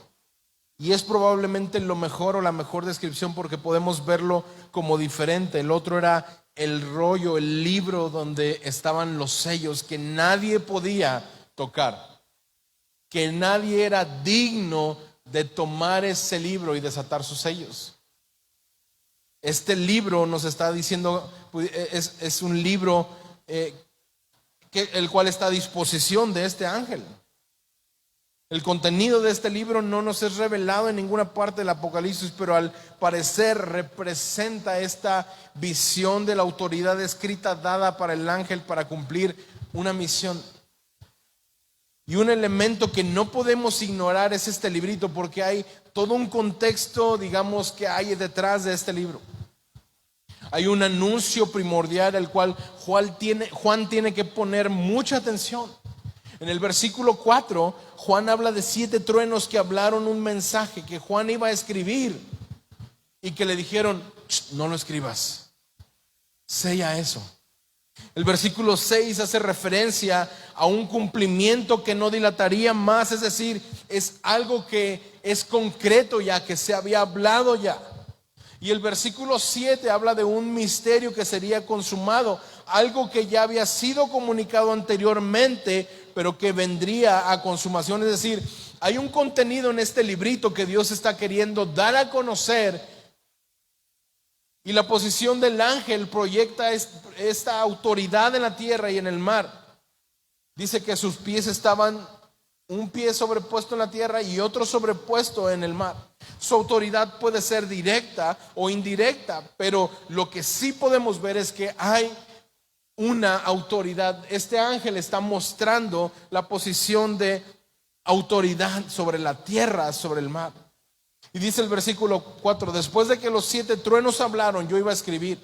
y es probablemente lo mejor o la mejor descripción porque podemos verlo como diferente. El otro era el rollo, el libro donde estaban los sellos que nadie podía tocar, que nadie era digno de tomar ese libro y desatar sus sellos. Este libro nos está diciendo, es un libro el cual está a disposición de este ángel. El contenido de este libro no nos es revelado en ninguna parte del Apocalipsis, pero al parecer representa esta visión de la autoridad escrita dada para el ángel para cumplir una misión. Y un elemento que no podemos ignorar es este librito, porque hay todo un contexto, digamos, que hay detrás de este libro. Hay un anuncio primordial al cual Juan tiene que poner mucha atención. En el versículo 4, Juan habla de 7 truenos que hablaron un mensaje que Juan iba a escribir y que le dijeron: no lo escribas, sella eso. El versículo 6 hace referencia a un cumplimiento que no dilataría más, es decir, es algo que es concreto ya, que se había hablado ya. Y el versículo 7 habla de un misterio que sería consumado, algo que ya había sido comunicado anteriormente, pero que vendría a consumación. Es decir, hay un contenido en este librito que Dios está queriendo dar a conocer, y la posición del ángel proyecta esta autoridad en la tierra y en el mar. Dice que sus pies estaban, un pie sobrepuesto en la tierra y otro sobrepuesto en el mar. Su autoridad puede ser directa o indirecta, pero lo que sí podemos ver es que hay una autoridad. Este ángel está mostrando la posición de autoridad sobre la tierra, sobre el mar. Y dice el versículo 4: después de que los 7 truenos hablaron, yo iba a escribir,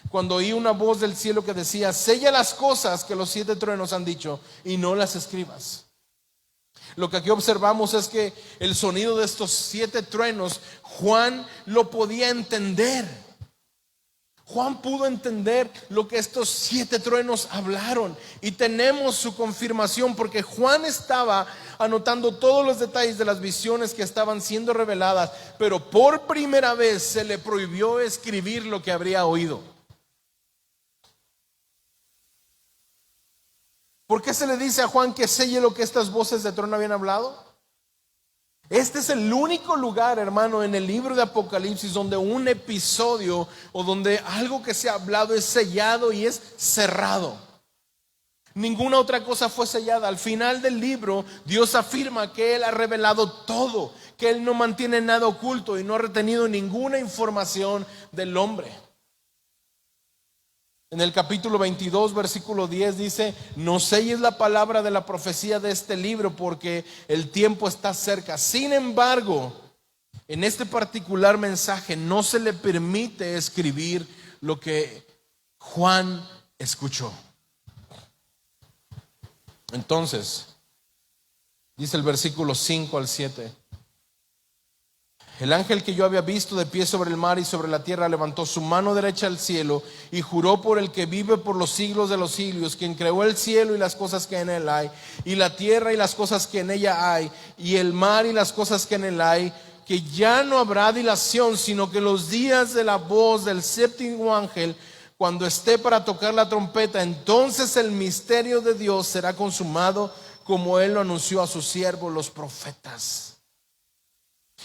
cuando oí una voz del cielo que decía: sella las cosas que los 7 truenos han dicho y no las escribas. Lo que aquí observamos es que el sonido de estos 7 truenos, Juan lo podía entender. Juan pudo entender lo que estos 7 truenos hablaron, y tenemos su confirmación porque Juan estaba anotando todos los detalles de las visiones que estaban siendo reveladas, pero por primera vez se le prohibió escribir lo que habría oído. ¿Por qué se le dice a Juan que selle lo que estas voces de trueno habían hablado? Este es el único lugar, hermano, en el libro de Apocalipsis donde un episodio o donde algo que se ha hablado es sellado y es cerrado. Ninguna otra cosa fue sellada. Al final del libro, Dios afirma que Él ha revelado todo, que Él no mantiene nada oculto y no ha retenido ninguna información del hombre. En el capítulo 22, versículo 10 dice: no selles la palabra de la profecía de este libro, porque el tiempo está cerca. Sin embargo, en este particular mensaje no se le permite escribir lo que Juan escuchó. Entonces, dice el versículo 5 al 7. El ángel que yo había visto de pie sobre el mar y sobre la tierra levantó su mano derecha al cielo y juró por el que vive por los siglos de los siglos, quien creó el cielo y las cosas que en él hay, y la tierra y las cosas que en ella hay, y el mar y las cosas que en él hay, que ya no habrá dilación, sino que los días de la voz del séptimo ángel, cuando esté para tocar la trompeta, entonces el misterio de Dios será consumado, como él lo anunció a sus siervos los profetas.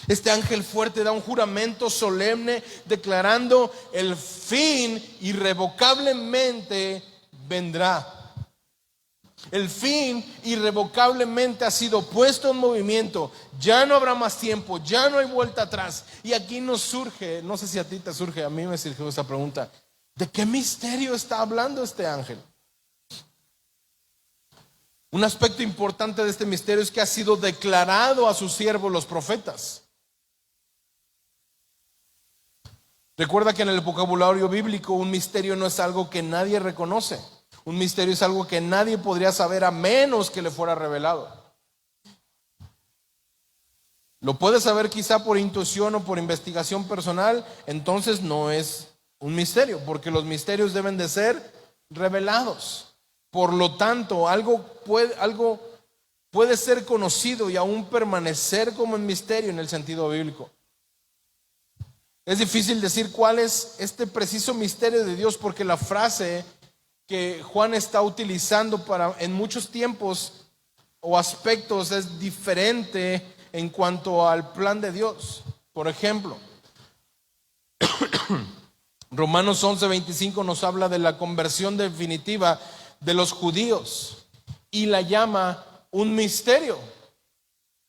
Este ángel fuerte da un juramento solemne declarando el fin irrevocablemente vendrá. El fin irrevocablemente ha sido puesto en movimiento. Ya no habrá más tiempo, ya no hay vuelta atrás. Y aquí nos surge, no sé si a ti te surge, a mí me surgió esa pregunta: ¿de qué misterio está hablando este ángel? Un aspecto importante de este misterio es que ha sido declarado a sus siervos los profetas. Recuerda que en el vocabulario bíblico un misterio no es algo que nadie reconoce. Un misterio es algo que nadie podría saber a menos que le fuera revelado. Lo puedes saber quizá por intuición o por investigación personal, entonces no es un misterio, porque los misterios deben de ser revelados. Por lo tanto, algo puede ser conocido y aún permanecer como un misterio en el sentido bíblico. Es difícil decir cuál es este preciso misterio de Dios, porque la frase que Juan está utilizando en muchos tiempos o aspectos es diferente en cuanto al plan de Dios. Por ejemplo, Romanos 11:25 nos habla de la conversión definitiva de los judíos y la llama un misterio.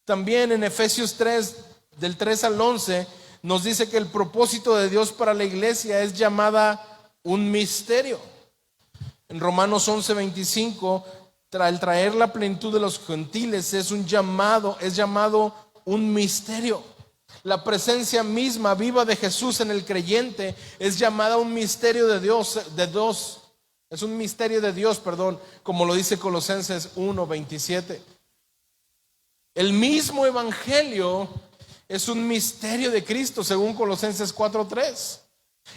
También en Efesios 3, del 3 al 11, nos dice que el propósito de Dios para la iglesia es llamada un misterio. En Romanos 11:25, el traer la plenitud de los gentiles es llamado un misterio. La presencia misma viva de Jesús en el creyente es llamada un misterio de Dios, es un misterio de Dios, como lo dice Colosenses 1:27. El mismo evangelio es un misterio de Cristo, según Colosenses 4:3.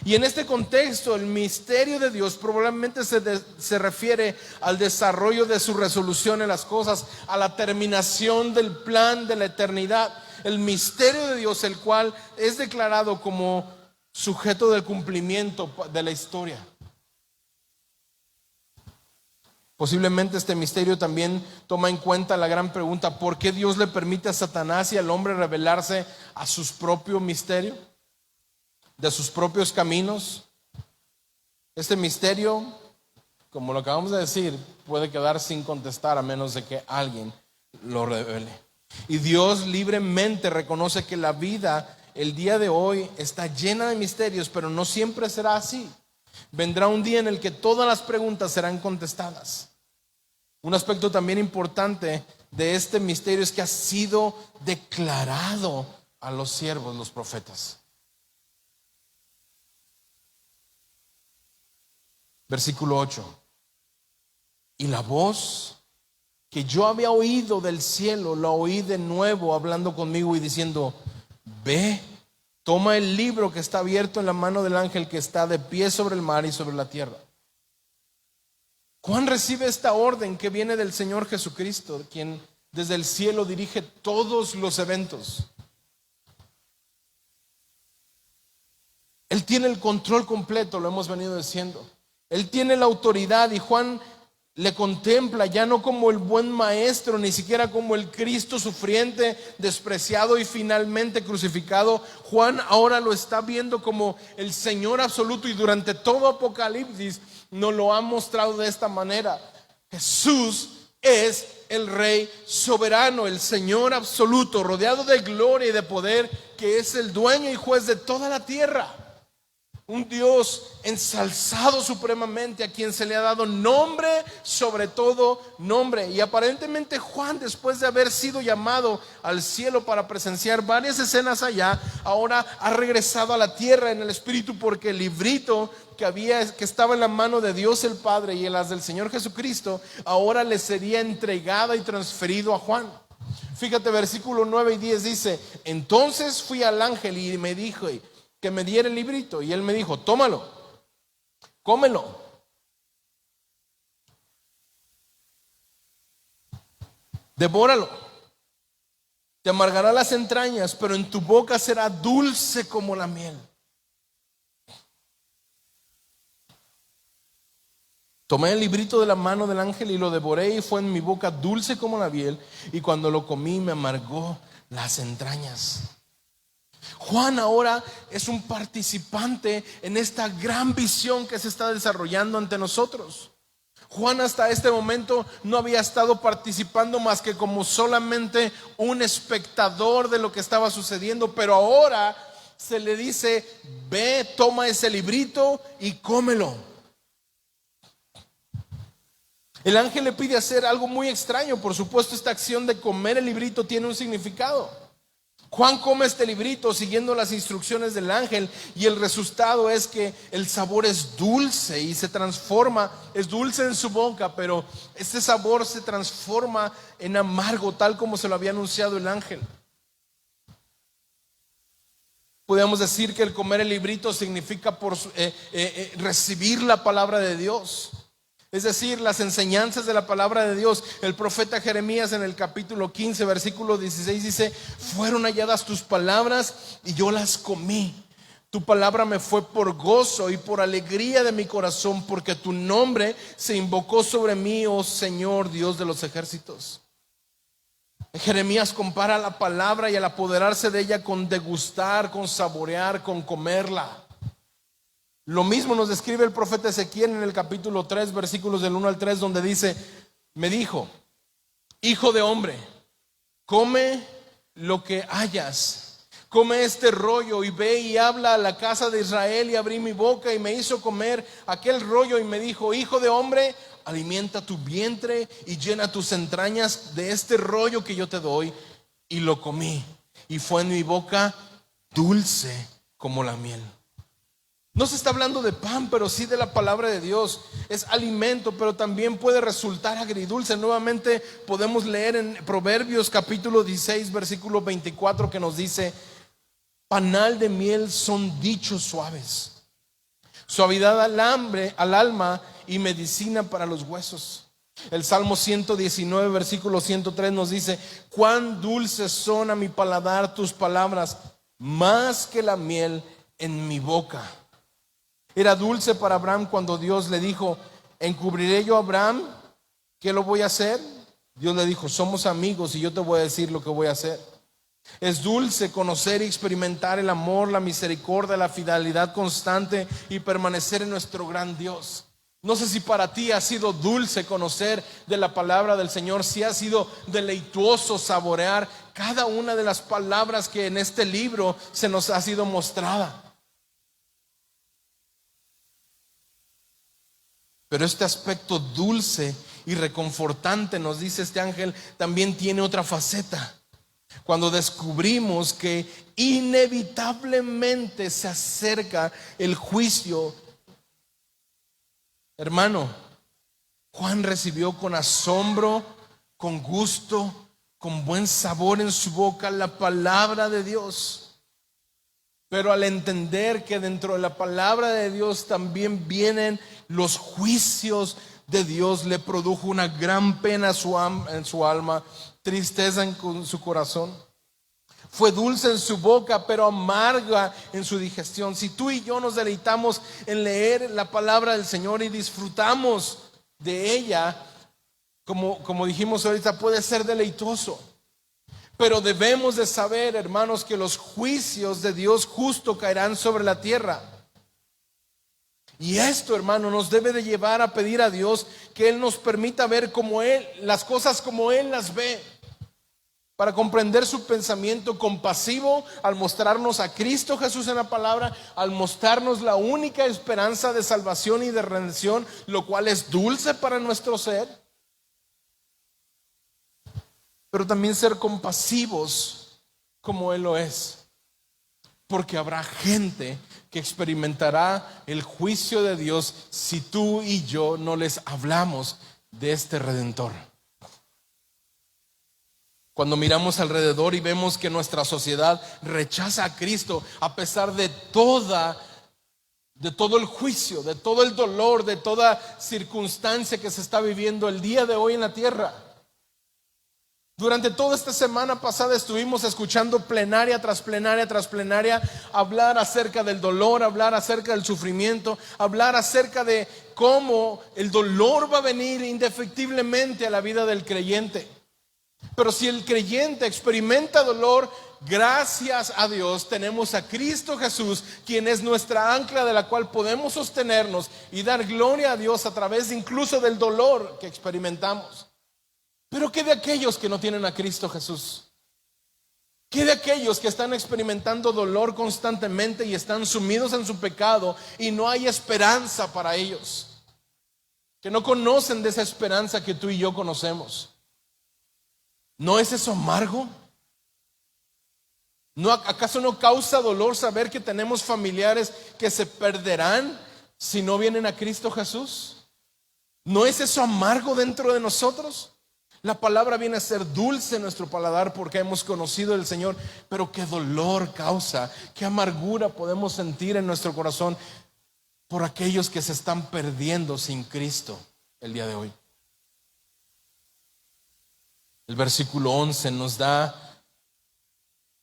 Y en este contexto, el misterio de Dios probablemente se refiere al desarrollo de su resolución en las cosas, a la terminación del plan de la eternidad. El misterio de Dios, el cual es declarado como sujeto del cumplimiento de la historia. Posiblemente este misterio también toma en cuenta la gran pregunta: ¿por qué Dios le permite a Satanás y al hombre revelarse a sus propios misterios, de sus propios caminos? Este misterio, como lo acabamos de decir, puede quedar sin contestar a menos de que alguien lo revele. Y Dios libremente reconoce que la vida el día de hoy está llena de misterios, pero no siempre será así. Vendrá un día en el que todas las preguntas serán contestadas. Un aspecto también importante de este misterio es que ha sido declarado a los siervos, los profetas. Versículo 8. Y la voz que yo había oído del cielo, la oí de nuevo hablando conmigo y diciendo: ve, toma el libro que está abierto en la mano del ángel que está de pie sobre el mar y sobre la tierra. Juan recibe esta orden que viene del Señor Jesucristo, quien desde el cielo dirige todos los eventos. Él tiene el control completo, lo hemos venido diciendo. Él tiene la autoridad, y Juan le contempla ya no como el buen maestro, ni siquiera como el Cristo sufriente, despreciado y finalmente crucificado. Juan ahora lo está viendo como el Señor absoluto, y durante todo Apocalipsis nos lo ha mostrado de esta manera. Jesús es el Rey soberano, el Señor absoluto, rodeado de gloria y de poder, que es el dueño y juez de toda la tierra. Un Dios ensalzado supremamente, a quien se le ha dado nombre sobre todo nombre. Y aparentemente Juan, después de haber sido llamado al cielo para presenciar varias escenas allá, ahora ha regresado a la tierra en el Espíritu, porque el librito que estaba en la mano de Dios el Padre y en las del Señor Jesucristo, ahora le sería entregada y transferido a Juan. Fíjate, versículo 9 y 10 dice: entonces fui al ángel y me dijo que me diera el librito, y él me dijo: tómalo, cómelo, devóralo, te amargará las entrañas, pero en tu boca será dulce como la miel. Tomé el librito de la mano del ángel y lo devoré, y fue en mi boca dulce como la miel, y cuando lo comí me amargó las entrañas. Juan ahora es un participante en esta gran visión que se está desarrollando ante nosotros. Juan hasta este momento no había estado participando más que como solamente un espectador de lo que estaba sucediendo, pero ahora se le dice: ve, toma ese librito y cómelo. El ángel le pide hacer algo muy extraño. Por supuesto, esta acción de comer el librito tiene un significado. Juan come este librito siguiendo las instrucciones del ángel, y el resultado es que el sabor es dulce y se transforma. Es dulce en su boca, pero este sabor se transforma en amargo, tal como se lo había anunciado el ángel. Podemos decir que el comer el librito significa recibir la palabra de Dios. Es decir, las enseñanzas de la palabra de Dios. El profeta Jeremías en el capítulo 15, versículo 16 dice: fueron halladas tus palabras y yo las comí. Tu palabra me fue por gozo y por alegría de mi corazón, porque tu nombre se invocó sobre mí, oh Señor, Dios de los ejércitos. Jeremías compara la palabra y al apoderarse de ella con degustar, con saborear, con comerla. Lo mismo nos describe el profeta Ezequiel en el capítulo 3, versículos del 1 al 3, donde dice: me dijo: hijo de hombre, come lo que hayas, come este rollo y ve y habla a la casa de Israel. Y abrí mi boca y me hizo comer aquel rollo, y me dijo: hijo de hombre, alimenta tu vientre y llena tus entrañas de este rollo que yo te doy. Y lo comí, y fue en mi boca dulce como la miel. No se está hablando de pan, pero sí de la palabra de Dios. Es alimento, pero también puede resultar agridulce. Nuevamente podemos leer en Proverbios capítulo 16, versículo 24, que nos dice: panal de miel son dichos suaves, suavidad al alma y medicina para los huesos. El Salmo 119, versículo 103 nos dice: cuán dulces son a mi paladar tus palabras, más que la miel en mi boca. Era dulce para Abraham cuando Dios le dijo: ¿encubriré yo a Abraham? ¿Qué lo voy a hacer? Dios le dijo: somos amigos y yo te voy a decir lo que voy a hacer. Es dulce conocer y experimentar el amor, la misericordia, la fidelidad constante y permanecer en nuestro gran Dios. No sé si para ti ha sido dulce conocer de la palabra del Señor, si ha sido deleitoso saborear cada una de las palabras que en este libro se nos ha sido mostrada. Pero este aspecto dulce y reconfortante, nos dice este ángel, también tiene otra faceta. Cuando descubrimos que inevitablemente se acerca el juicio. Hermano, Juan recibió con asombro, con gusto, con buen sabor en su boca la palabra de Dios. Pero al entender que dentro de la palabra de Dios también vienen los juicios de Dios, le produjo una gran pena en su alma, tristeza en su corazón. Fue dulce en su boca, pero amarga en su digestión. Si tú y yo nos deleitamos en leer la palabra del Señor y disfrutamos de ella, como dijimos ahorita, puede ser deleitoso. Pero debemos de saber, hermanos, que los juicios de Dios justo caerán sobre la tierra. Y esto, hermano, nos debe de llevar a pedir a Dios que Él nos permita ver como Él, las cosas como Él las ve, para comprender su pensamiento compasivo al mostrarnos a Cristo Jesús en la palabra, al mostrarnos la única esperanza de salvación y de redención, lo cual es dulce para nuestro ser. Pero también ser compasivos como Él lo es. porque habrá gente que experimentará el juicio de Dios si tú y yo no les hablamos de este Redentor. Cuando miramos alrededor y vemos que nuestra sociedad rechaza a Cristo a pesar de todo el juicio, de todo el dolor, de toda circunstancia que se está viviendo el día de hoy en la tierra. Durante toda esta semana pasada estuvimos escuchando plenaria tras plenaria tras plenaria hablar acerca del dolor, hablar acerca del sufrimiento, hablar acerca de cómo el dolor va a venir indefectiblemente a la vida del creyente. Pero si el creyente experimenta dolor, gracias a Dios tenemos a Cristo Jesús, quien es nuestra ancla de la cual podemos sostenernos y dar gloria a Dios a través incluso del dolor que experimentamos. Pero ¿qué de aquellos que no tienen a Cristo Jesús? ¿Qué de aquellos que están experimentando dolor constantemente y están sumidos en su pecado y no hay esperanza para ellos? Que no conocen de esa esperanza que tú y yo conocemos. ¿No es eso amargo? ¿Acaso no causa dolor saber que tenemos familiares que se perderán si no vienen a Cristo Jesús? ¿No es eso amargo dentro de nosotros? La palabra viene a ser dulce en nuestro paladar porque hemos conocido al Señor, pero qué dolor causa, qué amargura podemos sentir en nuestro corazón por aquellos que se están perdiendo sin Cristo el día de hoy. El versículo 11 nos da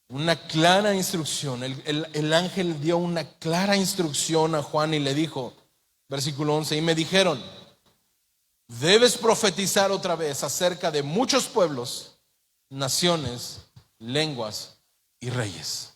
una clara instrucción. El ángel dio una clara instrucción a Juan y le dijo, versículo 11, y me dijeron: debes profetizar otra vez acerca de muchos pueblos, naciones, lenguas y reyes.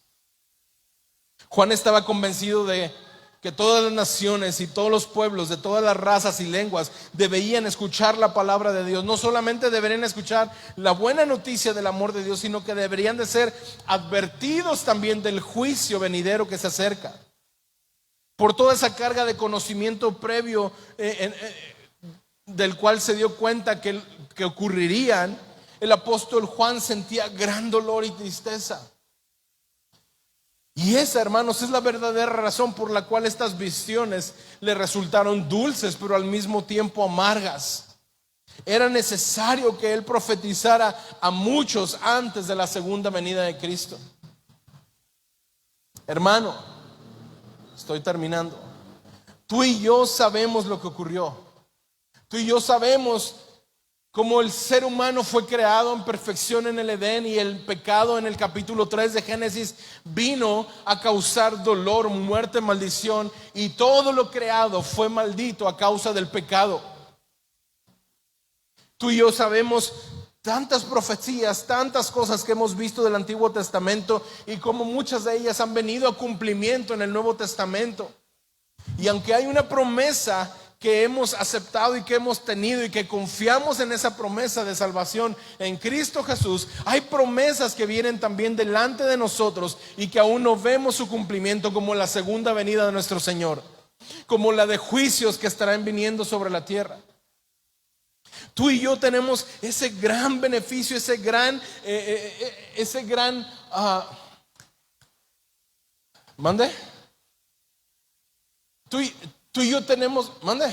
Juan estaba convencido de que todas las naciones y todos los pueblos de todas las razas y lenguas deberían escuchar la palabra de Dios. No solamente deberían escuchar la buena noticia del amor de Dios, sino que deberían de ser advertidos también del juicio venidero que se acerca. Por toda esa carga de conocimiento previo del cual se dio cuenta que ocurrirían, el apóstol Juan sentía gran dolor y tristeza. Y esa, hermanos, es la verdadera razón por la cual estas visiones le resultaron dulces, pero al mismo tiempo amargas. Era necesario que él profetizara a muchos antes de la segunda venida de Cristo. Hermano, estoy terminando. Tú y yo sabemos lo que ocurrió. Tú y yo sabemos cómo el ser humano fue creado en perfección en el Edén, y el pecado en el capítulo 3 de Génesis vino a causar dolor, muerte, maldición, y todo lo creado fue maldito a causa del pecado. Tú y yo sabemos tantas profecías, tantas cosas que hemos visto del Antiguo Testamento y cómo muchas de ellas han venido a cumplimiento en el Nuevo Testamento. Y aunque hay una promesa que hemos aceptado y que hemos tenido y que confiamos en esa promesa de salvación en Cristo Jesús, hay promesas que vienen también delante de nosotros y que aún no vemos su cumplimiento, como la segunda venida de nuestro Señor, como la de juicios que estarán viniendo sobre la tierra. Tú y yo tenemos ese gran beneficio, ese gran ¿mande? Tú y yo tenemos, mande.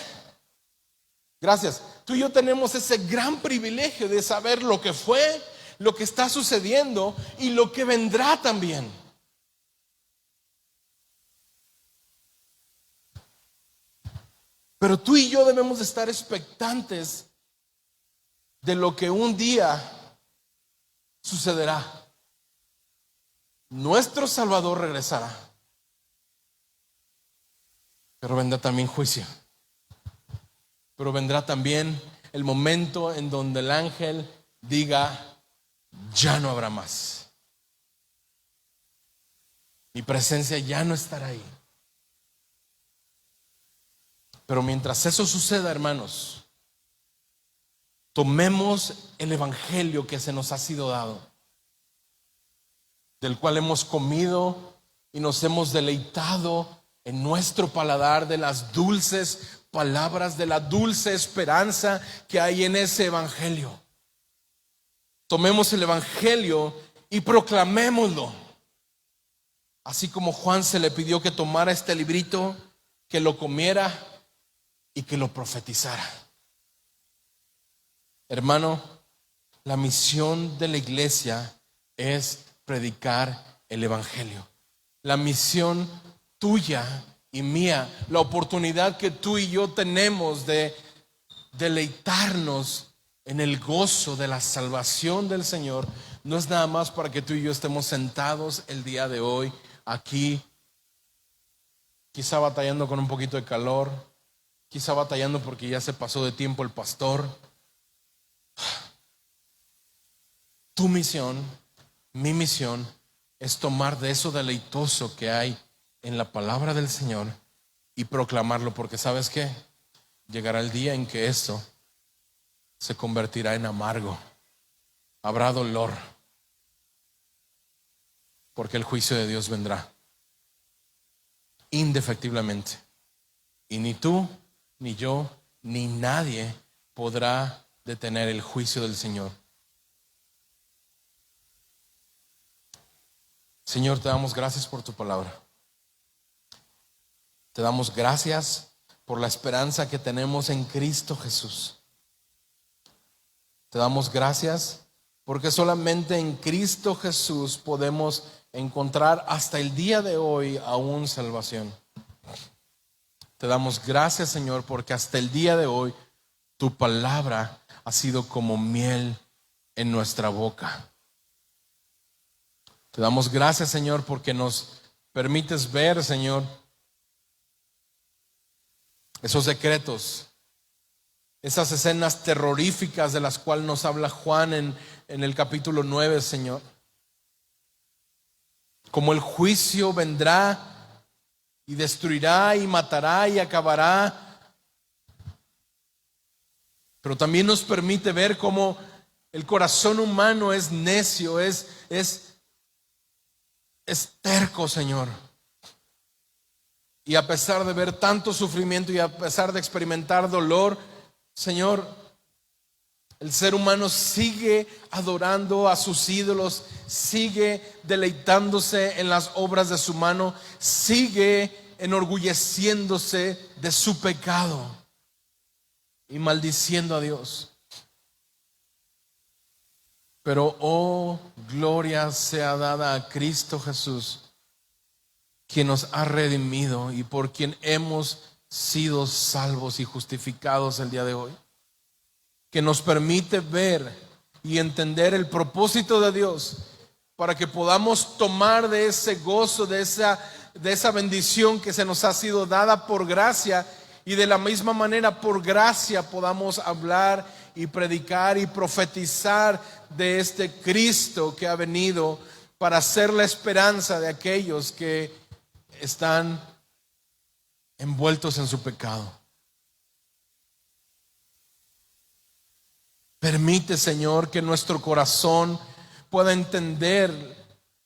Gracias. Tú y yo tenemos ese gran privilegio de saber lo que fue, lo que está sucediendo y lo que vendrá también. Pero tú y yo debemos de estar expectantes de lo que un día sucederá. Nuestro Salvador regresará, pero vendrá también juicio. Pero vendrá también el momento en donde el ángel diga: ya no habrá más. Mi presencia ya no estará ahí. Pero mientras eso suceda, hermanos, tomemos el evangelio que se nos ha sido dado, del cual hemos comido y nos hemos deleitado en nuestro paladar de las dulces palabras, de la dulce esperanza que hay en ese evangelio. Tomemos el evangelio y proclamémoslo. Así como Juan se le pidió que tomara este librito, que lo comiera y que lo profetizara. Hermano, la misión de la iglesia es predicar el evangelio. La misión tuya y mía, la oportunidad que tú y yo tenemos de deleitarnos en el gozo de la salvación del Señor, no es nada más para que tú y yo estemos sentados el día de hoy aquí, quizá batallando con un poquito de calor, quizá batallando porque ya se pasó de tiempo el pastor. Tu misión, mi misión, es tomar de eso deleitoso que hay en la palabra del Señor y proclamarlo, porque ¿sabes qué? Llegará el día en que esto se convertirá en amargo. Habrá dolor, porque el juicio de Dios vendrá indefectiblemente. Y ni tú, ni yo, ni nadie podrá detener el juicio del Señor. Señor, te damos gracias por tu palabra. Te damos gracias por la esperanza que tenemos en Cristo Jesús. Te damos gracias porque solamente en Cristo Jesús podemos encontrar hasta el día de hoy aún salvación. Te damos gracias, Señor, porque hasta el día de hoy tu palabra ha sido como miel en nuestra boca. Te damos gracias, Señor, porque nos permites ver, Señor, esos secretos, esas escenas terroríficas de las cuales nos habla Juan en el capítulo 9, Señor. Como el juicio vendrá y destruirá y matará y acabará, pero también nos permite ver cómo el corazón humano es necio, es terco, Señor. Y a pesar de ver tanto sufrimiento y a pesar de experimentar dolor, Señor, el ser humano sigue adorando a sus ídolos, sigue deleitándose en las obras de su mano, sigue enorgulleciéndose de su pecado y maldiciendo a Dios. Pero oh, gloria sea dada a Cristo Jesús, quien nos ha redimido y por quien hemos sido salvos y justificados el día de hoy, que nos permite ver y entender el propósito de Dios para que podamos tomar de ese gozo, de esa bendición que se nos ha sido dada por gracia, y de la misma manera por gracia podamos hablar y predicar y profetizar de este Cristo que ha venido para ser la esperanza de aquellos que están envueltos en su pecado. Permite, Señor, que nuestro corazón pueda entender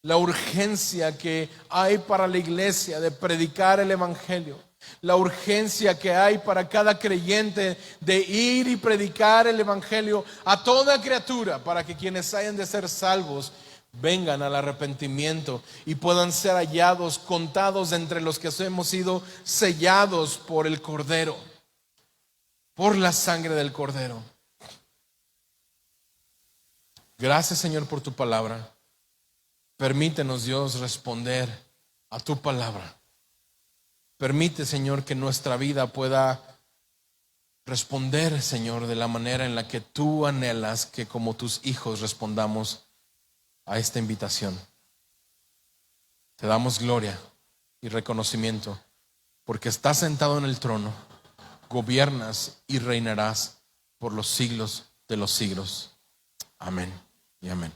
la urgencia que hay para la iglesia de predicar el evangelio, la urgencia que hay para cada creyente de ir y predicar el evangelio a toda criatura, para que quienes hayan de ser salvos vengan al arrepentimiento y puedan ser hallados, contados entre los que hemos sido sellados por el Cordero, por la sangre del Cordero. Gracias, Señor, por tu palabra. Permítenos, Dios, responder a tu palabra. Permite, Señor, que nuestra vida pueda responder, Señor, de la manera en la que tú anhelas que como tus hijos respondamos a esta invitación. Te damos gloria y reconocimiento porque estás sentado en el trono, gobiernas y reinarás por los siglos de los siglos. Amén y amén.